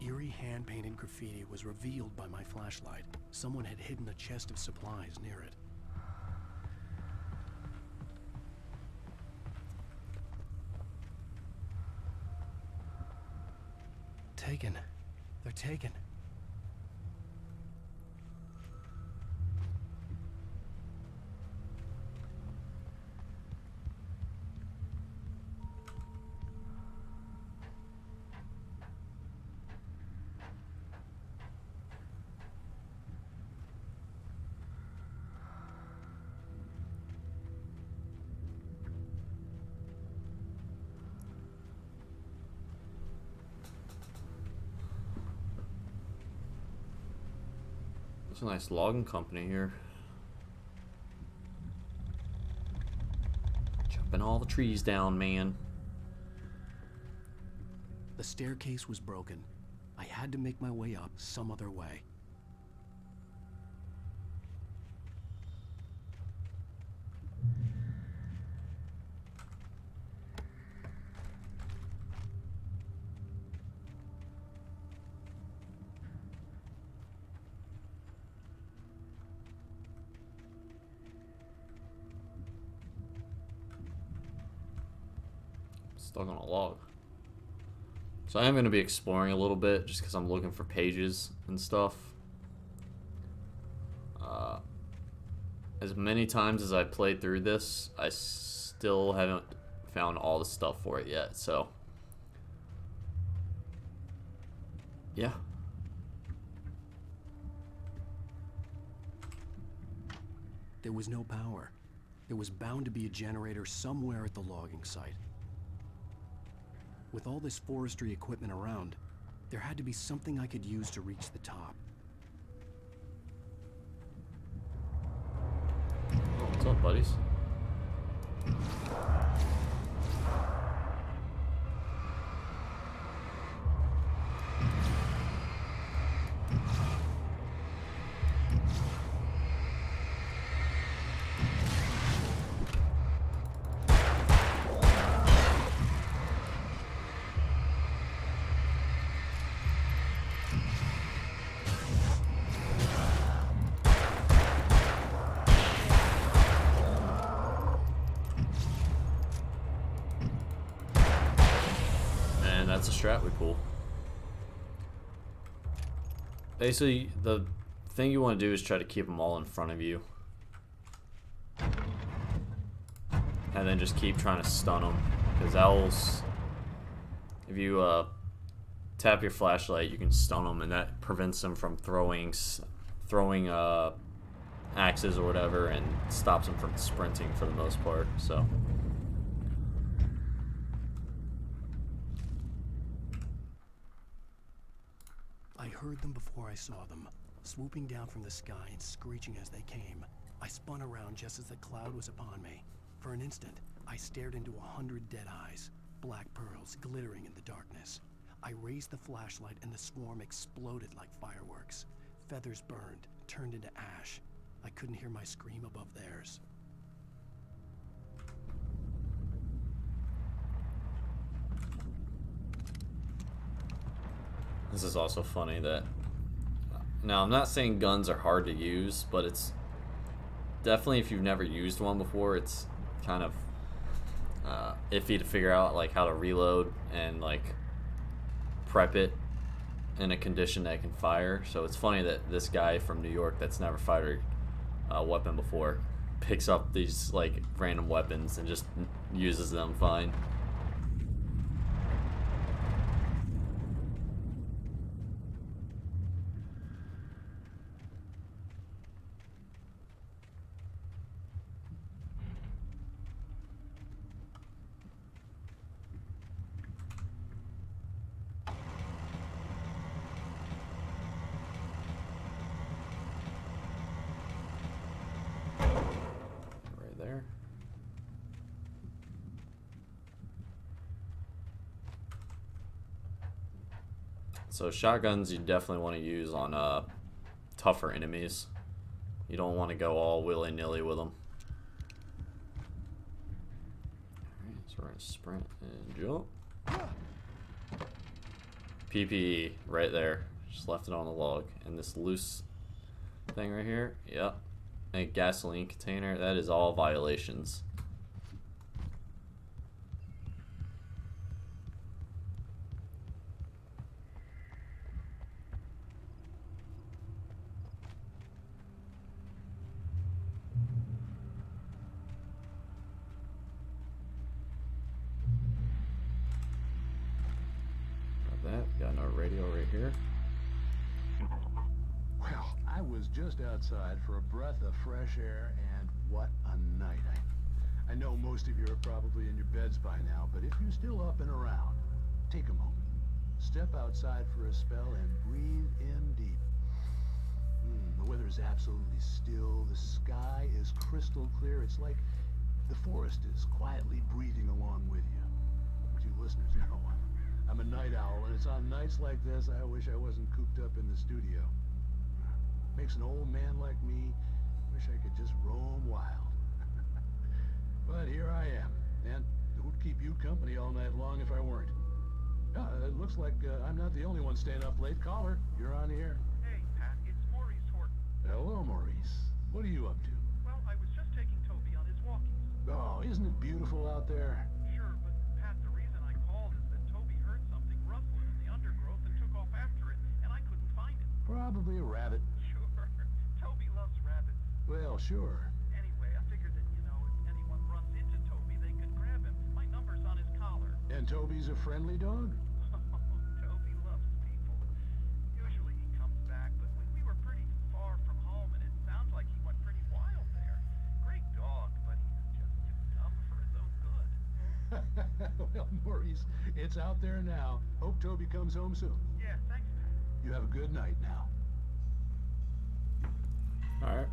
Eerie hand-painted graffiti was revealed by my flashlight. Someone had hidden a chest of supplies near it. Taken. They're taken. It's a nice logging company here. Chopping all the trees down, man. The staircase was broken. I had to make my way up some other way. Stuck on a log. So I am going to be exploring a little bit just because I'm looking for pages and stuff. As many times as I played through this, I still haven't found all the stuff for it yet, so yeah. There was no power. There was bound to be a generator somewhere at the logging site. With all this forestry equipment around, there had to be something I could use to reach the top. Oh, what's up, buddies? That's a strat we pull. Basically, the thing you want to do is try to keep them all in front of you. And then just keep trying to stun them. Because owls, if you tap your flashlight, you can stun them, and that prevents them from throwing axes or whatever, and stops them from sprinting for the most part. So. I heard them before I saw them, swooping down from the sky and screeching as they came. I spun around just as the cloud was upon me. For an instant, I stared into 100 dead eyes, black pearls glittering in the darkness. I raised the flashlight and the swarm exploded like fireworks. Feathers burned, turned into ash. I couldn't hear my scream above theirs. This is also funny that... Now, I'm not saying guns are hard to use, but it's... Definitely, if you've never used one before, it's kind of iffy to figure out, like, how to reload and, like, prep it in a condition that can fire. So it's funny that this guy from New York that's never fired a weapon before picks up these, like, random weapons and just uses them fine. So shotguns you definitely want to use on tougher enemies. You don't want to go all willy-nilly with them. Alright, so we're going to sprint and jump. PPE, right there. Just left it on the log. And this loose thing right here, yep. A gasoline container, that is all violations. Got no radio right here. Well, I was just outside for a breath of fresh air, and what a night. I know most of you are probably in your beds by now, but if you're still up and around, take a moment. Step outside for a spell and breathe in deep. The weather is absolutely still. The sky is crystal clear. It's like the forest is quietly breathing along with you. But you listeners know I'm a night owl, and it's on nights like this I wish I wasn't cooped up in the studio. Makes an old man like me wish I could just roam wild. But here I am, and who'd keep you company all night long if I weren't? It looks like I'm not the only one staying up late. Caller, you're on the air. Hey, Pat, it's Maurice Horton. Hello, Maurice. What are you up to? Well, I was just taking Toby on his walkies. Oh, isn't it beautiful out there? Sure, but Pat, the reason I called is that Toby heard something rustling in the undergrowth and took off after it, and I couldn't find it. Probably a rabbit. Sure. Toby loves rabbits. Well, sure. Anyway, I figured that, you know, if anyone runs into Toby, they could grab him. My number's on his collar. And Toby's a friendly dog? Toby loves people. Usually he comes back, but we were pretty far from home, and it sounds like he went pretty wild there. Great dog, but he's just too dumb for his own good. Well, Maurice, it's out there now. Hope Toby comes home soon. Yeah, thanks, Pat. You have a good night now. Alright.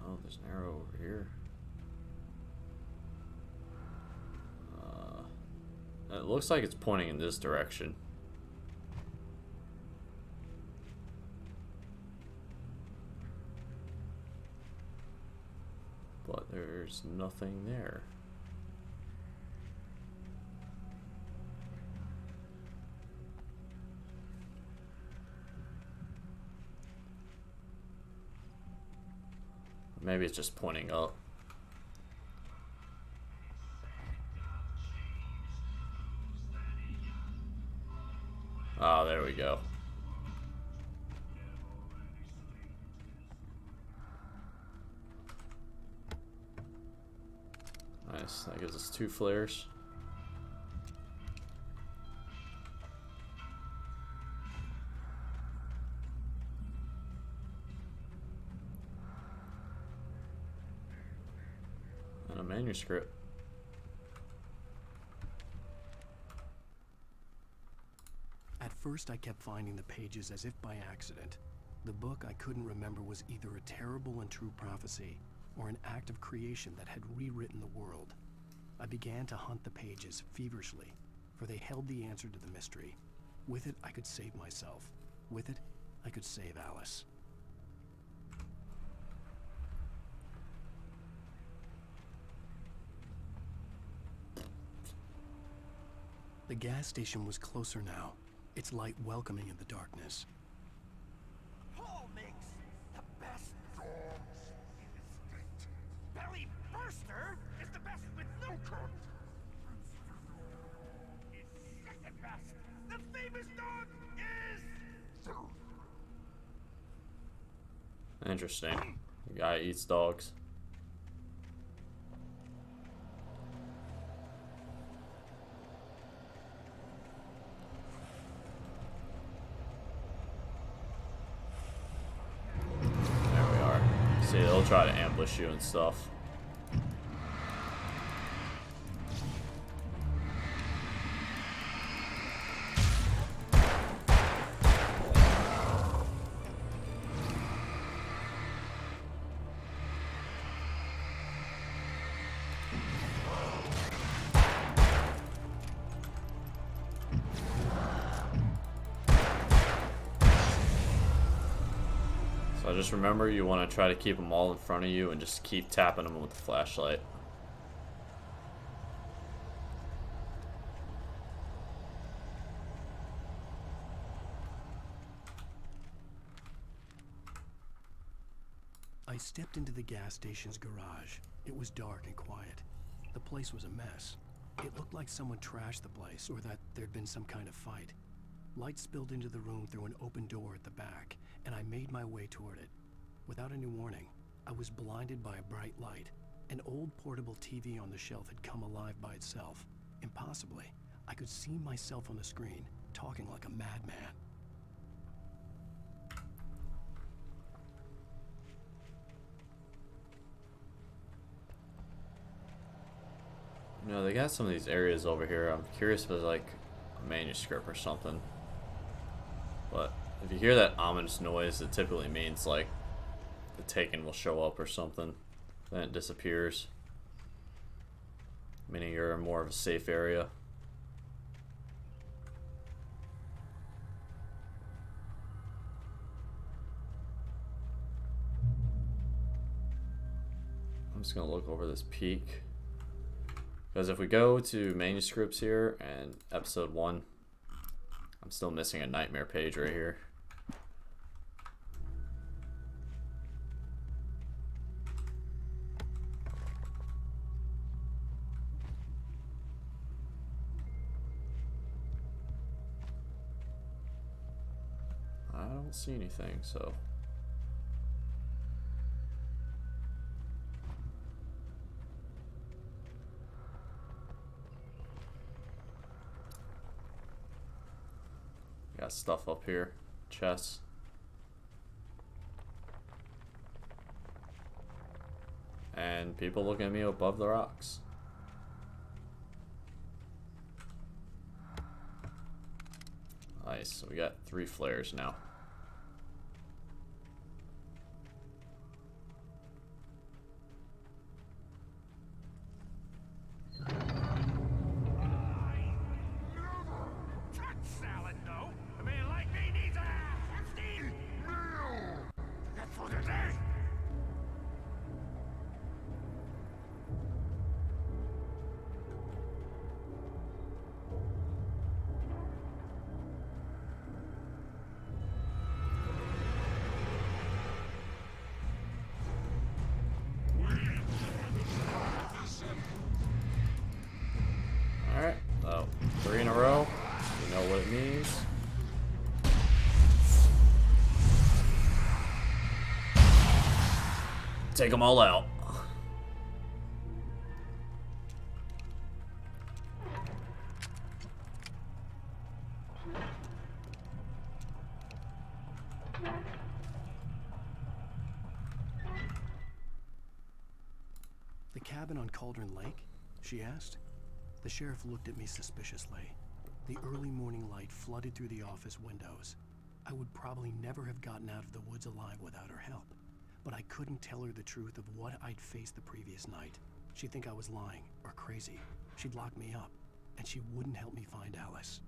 Oh, there's an arrow over here. It looks like it's pointing in this direction. But there's nothing there. Maybe it's just pointing up. Ah, there we go. Nice, that gives us 2 flares. A manuscript. At first, I kept finding the pages as if by accident. The book I couldn't remember was either a terrible and true prophecy or an act of creation that had rewritten the world. I began to hunt the pages feverishly, for they held the answer to the mystery. With it, I could save myself. With it, I could save Alice. The gas station was closer now, its light welcoming in the darkness. Paul makes the best dogs in the state. Belly Burster is the best with no coat. Is second best. The famous dog is third. Interesting. The guy eats dogs. There we are. See, they'll try to ambush you and stuff. So just remember, you want to try to keep them all in front of you and just keep tapping them with the flashlight. I stepped into the gas station's garage. It was dark and quiet. The place was a mess. It looked like someone trashed the place or that there'd been some kind of fight. Light spilled into the room through an open door at the back, and I made my way toward it. Without any warning, I was blinded by a bright light. An old portable TV on the shelf had come alive by itself. Impossibly, I could see myself on the screen, talking like a madman. You know, they got some of these areas over here. I'm curious if it's like a manuscript or something. But if you hear that ominous noise, it typically means like the Taken will show up or something. Then it disappears. Meaning you're in more of a safe area. I'm just gonna look over this peak. Because if we go to manuscripts here and episode 1, I'm still missing a nightmare page right here. I don't see anything, so... Got stuff up here. Chests. And people looking at me above the rocks. Nice. So we got 3 flares now. Alright, so 3 in a row. You know what it means. Take them all out. The cabin on Cauldron Lake? She asked. The sheriff looked at me suspiciously. The early morning light flooded through the office windows. I would probably never have gotten out of the woods alive without her help, but I couldn't tell her the truth of what I'd faced the previous night. She'd think I was lying or crazy. She'd lock me up, and she wouldn't help me find Alice.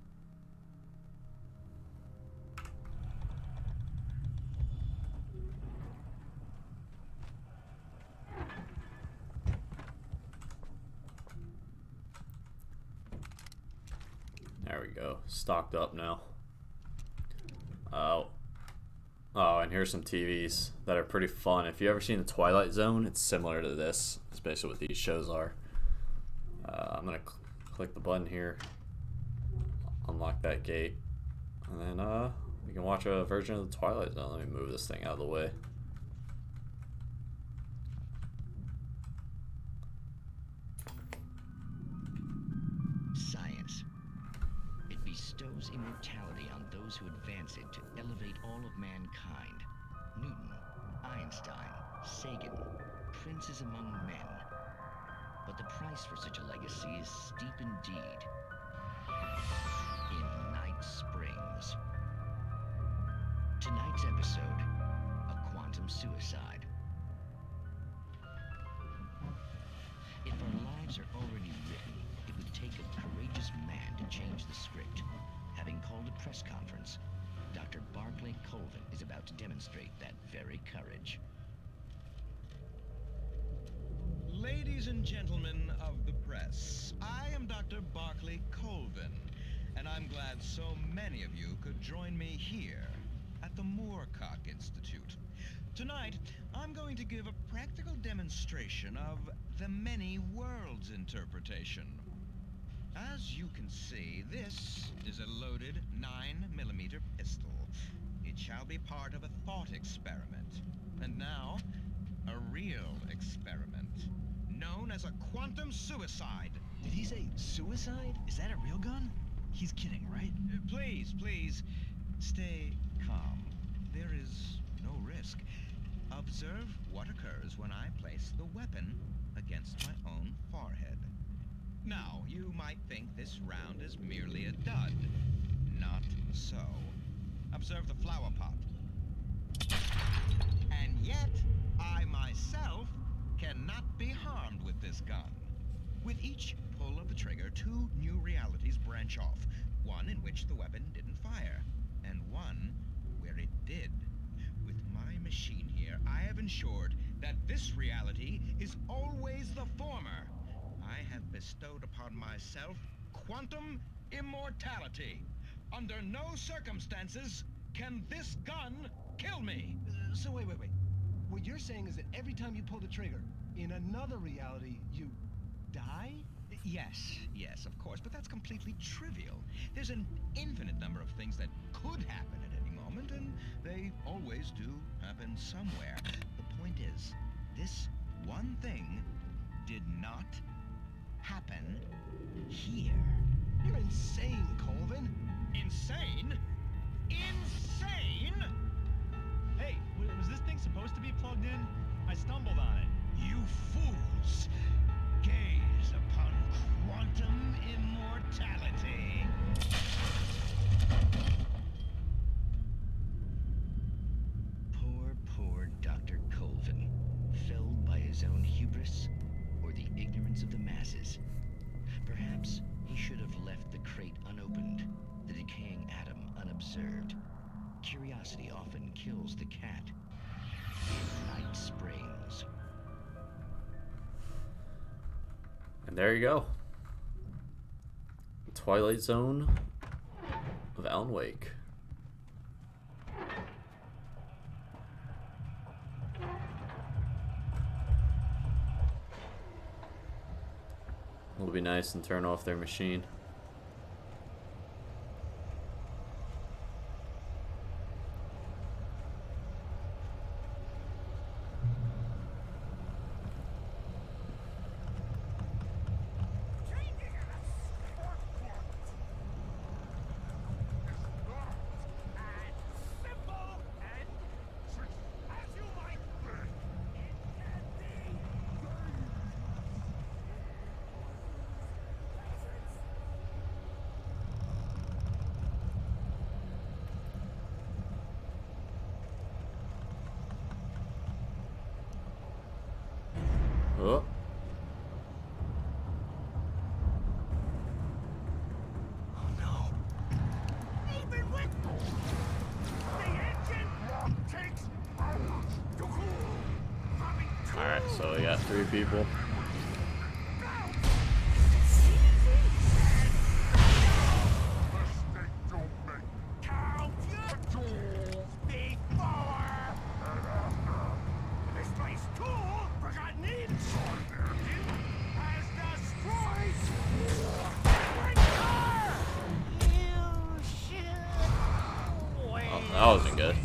There we go. Stocked up now. Oh, and here's some TVs that are pretty fun. If you ever seen The Twilight Zone, it's similar to this. It's basically what these shows are. I'm gonna click the button here, unlock that gate, and then we can watch a version of The Twilight Zone. Let me move this thing out of the way. Science. It bestows immortality on those who advance it to elevate all of mankind. Newton, Einstein, Sagan, princes among men. But the price for such a legacy is steep indeed. In Night Springs. Tonight's episode, a quantum suicide. If our lives are already written, it would take a courageous man to change the script. Having called a press conference, Dr. Barclay Colvin is about to demonstrate that very courage. Ladies and gentlemen of the press, I am Dr. Barclay Colvin, and I'm glad so many of you could join me here at the Moorcock Institute. Tonight, I'm going to give a practical demonstration of the many worlds interpretation. As you can see, this is a loaded 9mm pistol. It shall be part of a thought experiment. And now, a real experiment, known as a quantum suicide. Did he say suicide? Is that a real gun? He's kidding, right? Please, stay calm. There is no risk. Observe what occurs when I place the weapon against my own forehead. Now, you might think this round is merely a dud. Not so. Observe the flower pot. And yet, I myself cannot be harmed with this gun. With each pull of the trigger, two new realities branch off. One in which the weapon didn't fire, and one where it did. With my machine here, I have ensured that this reality is always the former. I have bestowed upon myself quantum immortality. Under no circumstances can this gun kill me. So wait. What you're saying is that every time you pull the trigger, in another reality, you die? Yes, of course, but that's completely trivial. There's an infinite number of things that could happen at any moment, and they always do happen somewhere. The point is, this one thing did not happen here. You're insane, Colvin. Insane? Insane? Hey, was this thing supposed to be plugged in? I stumbled on it. You fools! Gaze upon quantum immortality. Poor Dr. Colvin, felled by his own hubris or the ignorance of the masses. Perhaps he should have left the crate unopened, the decaying atom unobserved. Curiosity often kills the cat. In Night Springs. And there you go. The Twilight Zone of Alan Wake. It'll be nice and turn off their machine. Oh. Even with the engine takes hours to cool. Alright, so we got 3 people. Count your tools before and after. This place tool forgotten inside their engine has destroyed every car. You should wait. Oh, that wasn't good.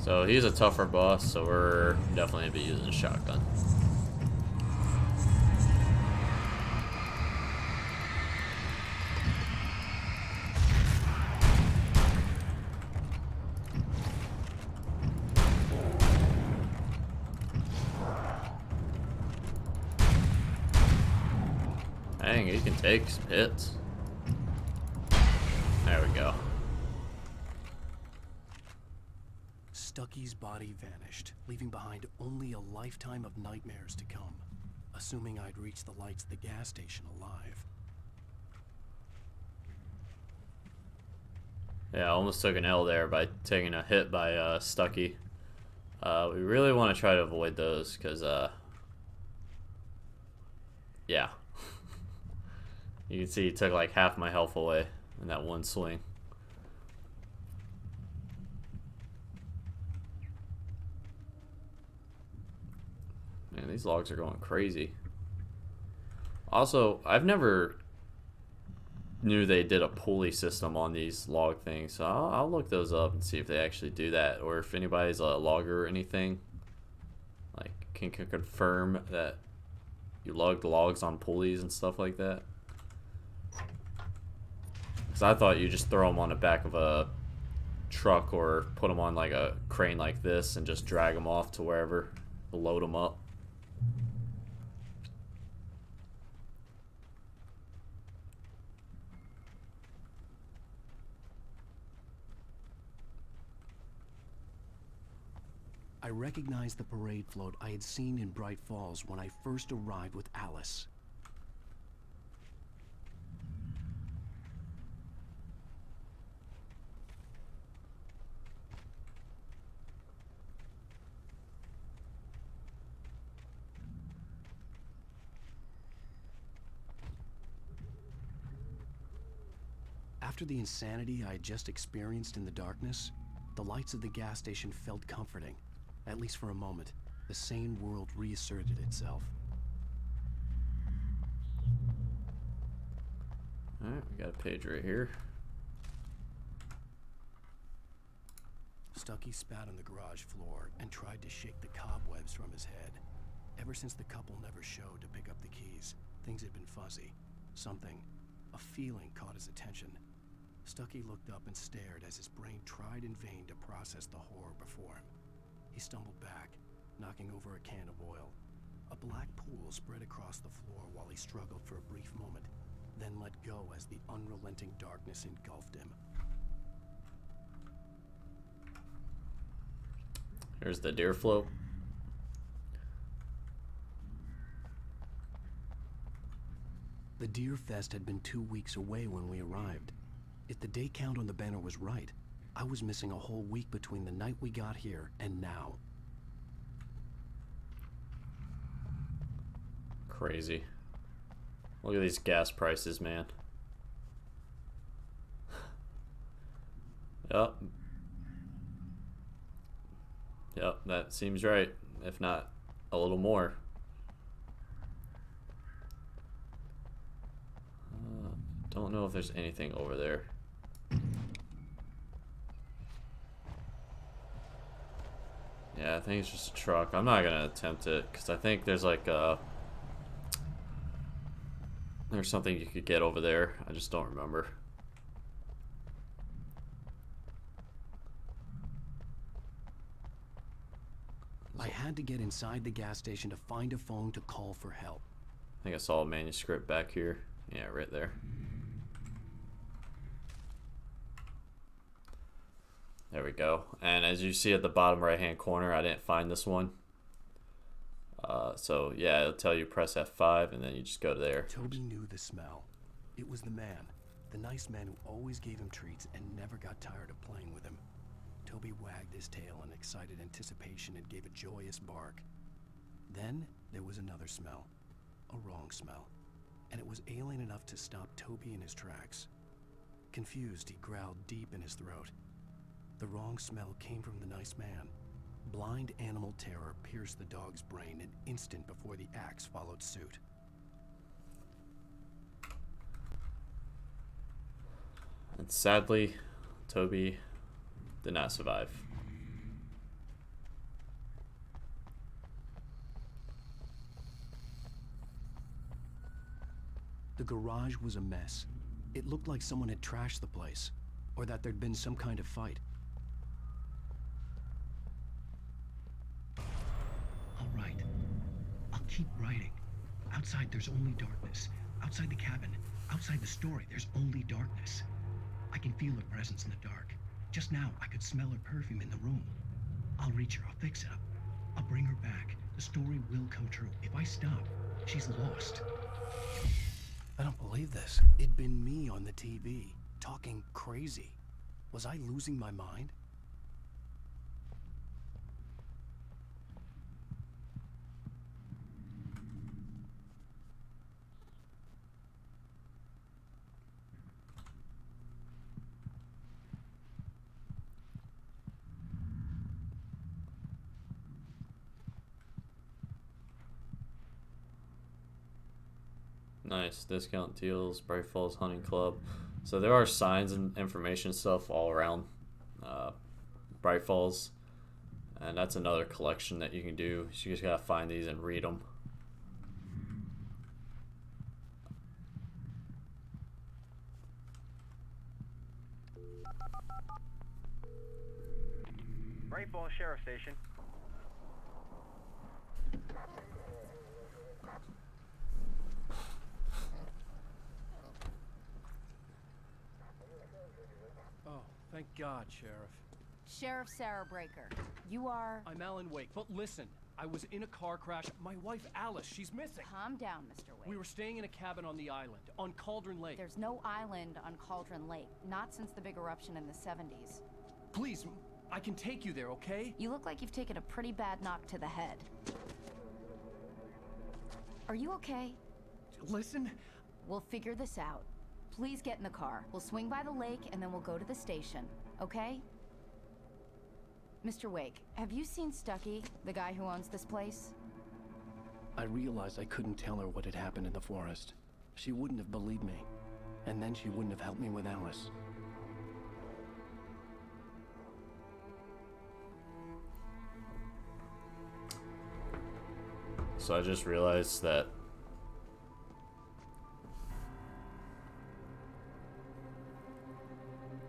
So he's a tougher boss, so we're definitely gonna be using a shotgun. Dang, he can take some hits. There we go. Stucky's body vanished, leaving behind only a lifetime of nightmares to come, assuming I'd reach the lights of the gas station alive. Yeah, I almost took an L there by taking a hit by Stucky. We really want to try to avoid those, because, yeah. You can see he took like half my health away in that one swing. Man, these logs are going crazy. Also, I've never knew they did a pulley system on these log things, so I'll look those up and see if they actually do that, or if anybody's a logger or anything, like can confirm that you lug the logs on pulleys and stuff like that. Because I thought you just throw them on the back of a truck or put them on like a crane like this and just drag them off to wherever, load them up. I recognized the parade float I had seen in Bright Falls when I first arrived with Alice. After the insanity I had just experienced in the darkness, the lights of the gas station felt comforting. At least for a moment, the sane world reasserted itself. Alright, we got a page right here. Stucky spat on the garage floor and tried to shake the cobwebs from his head. Ever since the couple never showed to pick up the keys, things had been fuzzy. Something, a feeling, caught his attention. Stucky looked up and stared as his brain tried in vain to process the horror before him. He stumbled back, knocking over a can of oil. A black pool spread across the floor while he struggled for a brief moment, then let go as the unrelenting darkness engulfed him. Here's the deer float. The Deer Fest had been 2 weeks away when we arrived. If the day count on the banner was right, I was missing a whole week between the night we got here and now. Crazy. Look at these gas prices, man. Yep. Yep, that seems right. If not, a little more. Don't know if there's anything over there. Yeah, I think it's just a truck. I'm not gonna attempt it because I think there's like there's something you could get over there. I just don't remember. I had to get inside the gas station to find a phone to call for help. I think I saw a manuscript back here. Yeah, right there. There we go. And as you see at the bottom right hand corner, I didn't find this one. So yeah, it'll tell you press F5 and then you just go to there. Toby knew the smell. It was the man, the nice man who always gave him treats and never got tired of playing with him. Toby wagged his tail in excited anticipation and gave a joyous bark. Then there was another smell, a wrong smell, and it was alien enough to stop Toby in his tracks. Confused, he growled deep in his throat. The wrong smell came from the nice man. Blind animal terror pierced the dog's brain an instant before the axe followed suit. And sadly, Toby did not survive. The garage was a mess. It looked like someone had trashed the place, or that there'd been some kind of fight. All right. I'll keep writing. Outside, there's only darkness. Outside the cabin, outside the story, there's only darkness. I can feel her presence in the dark. Just now, I could smell her perfume in the room. I'll reach her. I'll fix it up. I'll bring her back. The story will come true. If I stop, she's lost. I don't believe this. It'd been me on the TV, talking crazy. Was I losing my mind? Nice. Discount deals, Bright Falls Hunting Club. So there are signs and information stuff all around Bright Falls. And that's another collection that you can do. So you just gotta find these and read them. Bright Falls Sheriff Station. Oh, thank God, Sheriff. Sheriff Sarah Breaker, you are... I'm Alan Wake, but listen, I was in a car crash. My wife, Alice, she's missing. Calm down, Mr. Wake. We were staying in a cabin on the island, on Cauldron Lake. There's no island on Cauldron Lake, not since the big eruption in the 70s. Please, I can take you there, okay? You look like you've taken a pretty bad knock to the head. Are you okay? Listen. We'll figure this out. Please get in the car. We'll swing by the lake and then we'll go to the station, okay? Mr. Wake, have you seen Stucky, the guy who owns this place? I realized I couldn't tell her what had happened in the forest. She wouldn't have believed me. And then she wouldn't have helped me with Alice. So I just realized that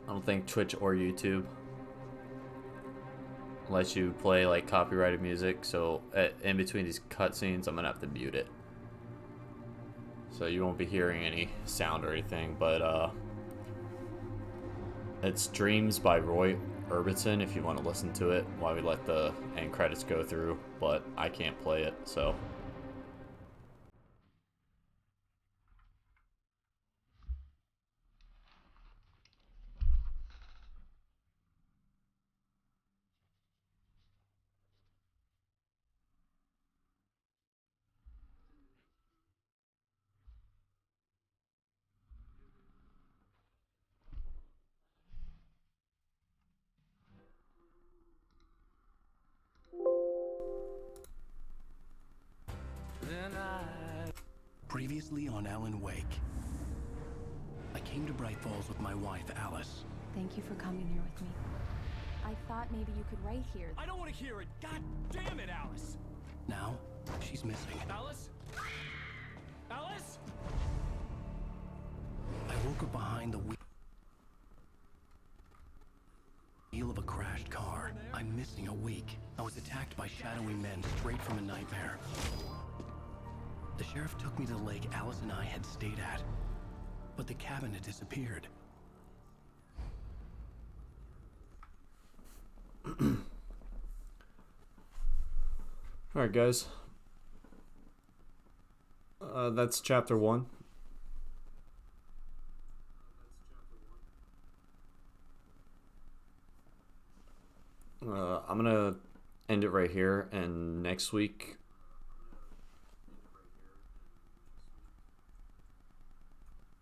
I don't think Twitch or YouTube lets you play like copyrighted music, so in between these cutscenes I'm gonna have to mute it. So you won't be hearing any sound or anything, but it's Dreams by Roy Orbison if you want to listen to it while we let the end credits go through, but I can't play it, so. Previously on Alan Wake. I came to Bright Falls with my wife, Alice. Thank you for coming here with me. I thought maybe you could write here. I don't want to hear it! God damn it, Alice! Now, she's missing. Alice? Alice? I woke her behind the wheel of a crashed car. I I'm missing a week. I was attacked by shadowy men straight from a nightmare. The sheriff took me to the lake Alice and I had stayed at, but the cabin had disappeared. Alright, guys. That's chapter 1. I'm gonna end it right here, and next week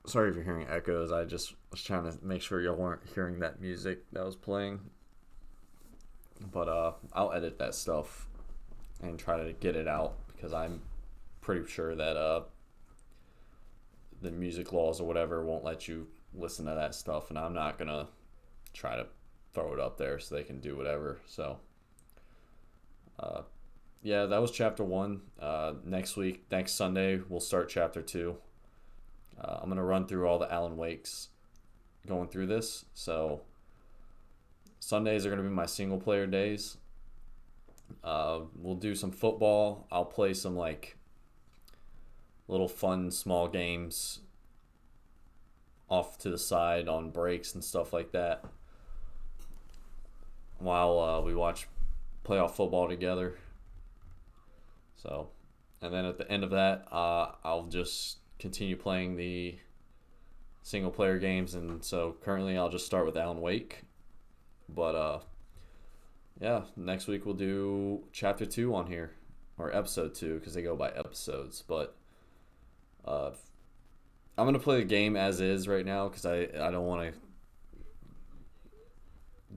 sorry if you're hearing echoes. I just was trying to make sure y'all weren't hearing that music that was playing, but I'll edit that stuff and try to get it out, because I'm pretty sure that the music laws or whatever won't let you listen to that stuff, and I'm not gonna try to throw it up there so they can do whatever. So yeah, that was chapter 1. Next Sunday, we'll start chapter 2. I'm gonna run through all the Alan Wakes going through this. So Sundays are gonna be my single player days. We'll do some football. I'll play some like little fun small games off to the side on breaks and stuff like that, while we watch playoff football together. So, and then at the end of that, I'll just continue playing the single player games. And so currently I'll just start with Alan Wake. But yeah, next week we'll do chapter 2 on here, or episode 2, because they go by episodes. But I'm gonna play the game as is right now, because I don't want to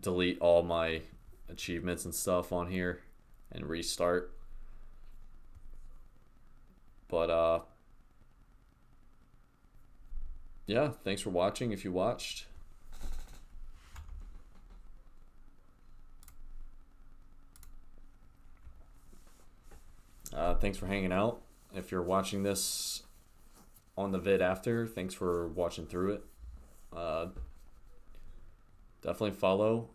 delete all my achievements and stuff on here and restart. But yeah, thanks for watching if you watched. Thanks for hanging out. If you're watching this on the vid after, thanks for watching through it. Definitely follow.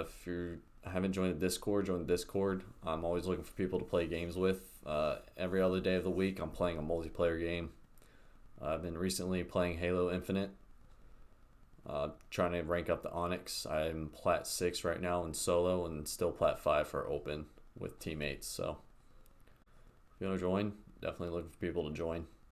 If you haven't joined the Discord, join the Discord. I'm always looking for people to play games with. Every other day of the week, I'm playing a multiplayer game. I've been recently playing Halo Infinite, trying to rank up the Onyx. I'm Plat 6 right now in solo, and still Plat 5 for open with teammates. So if you want to join, definitely looking for people to join.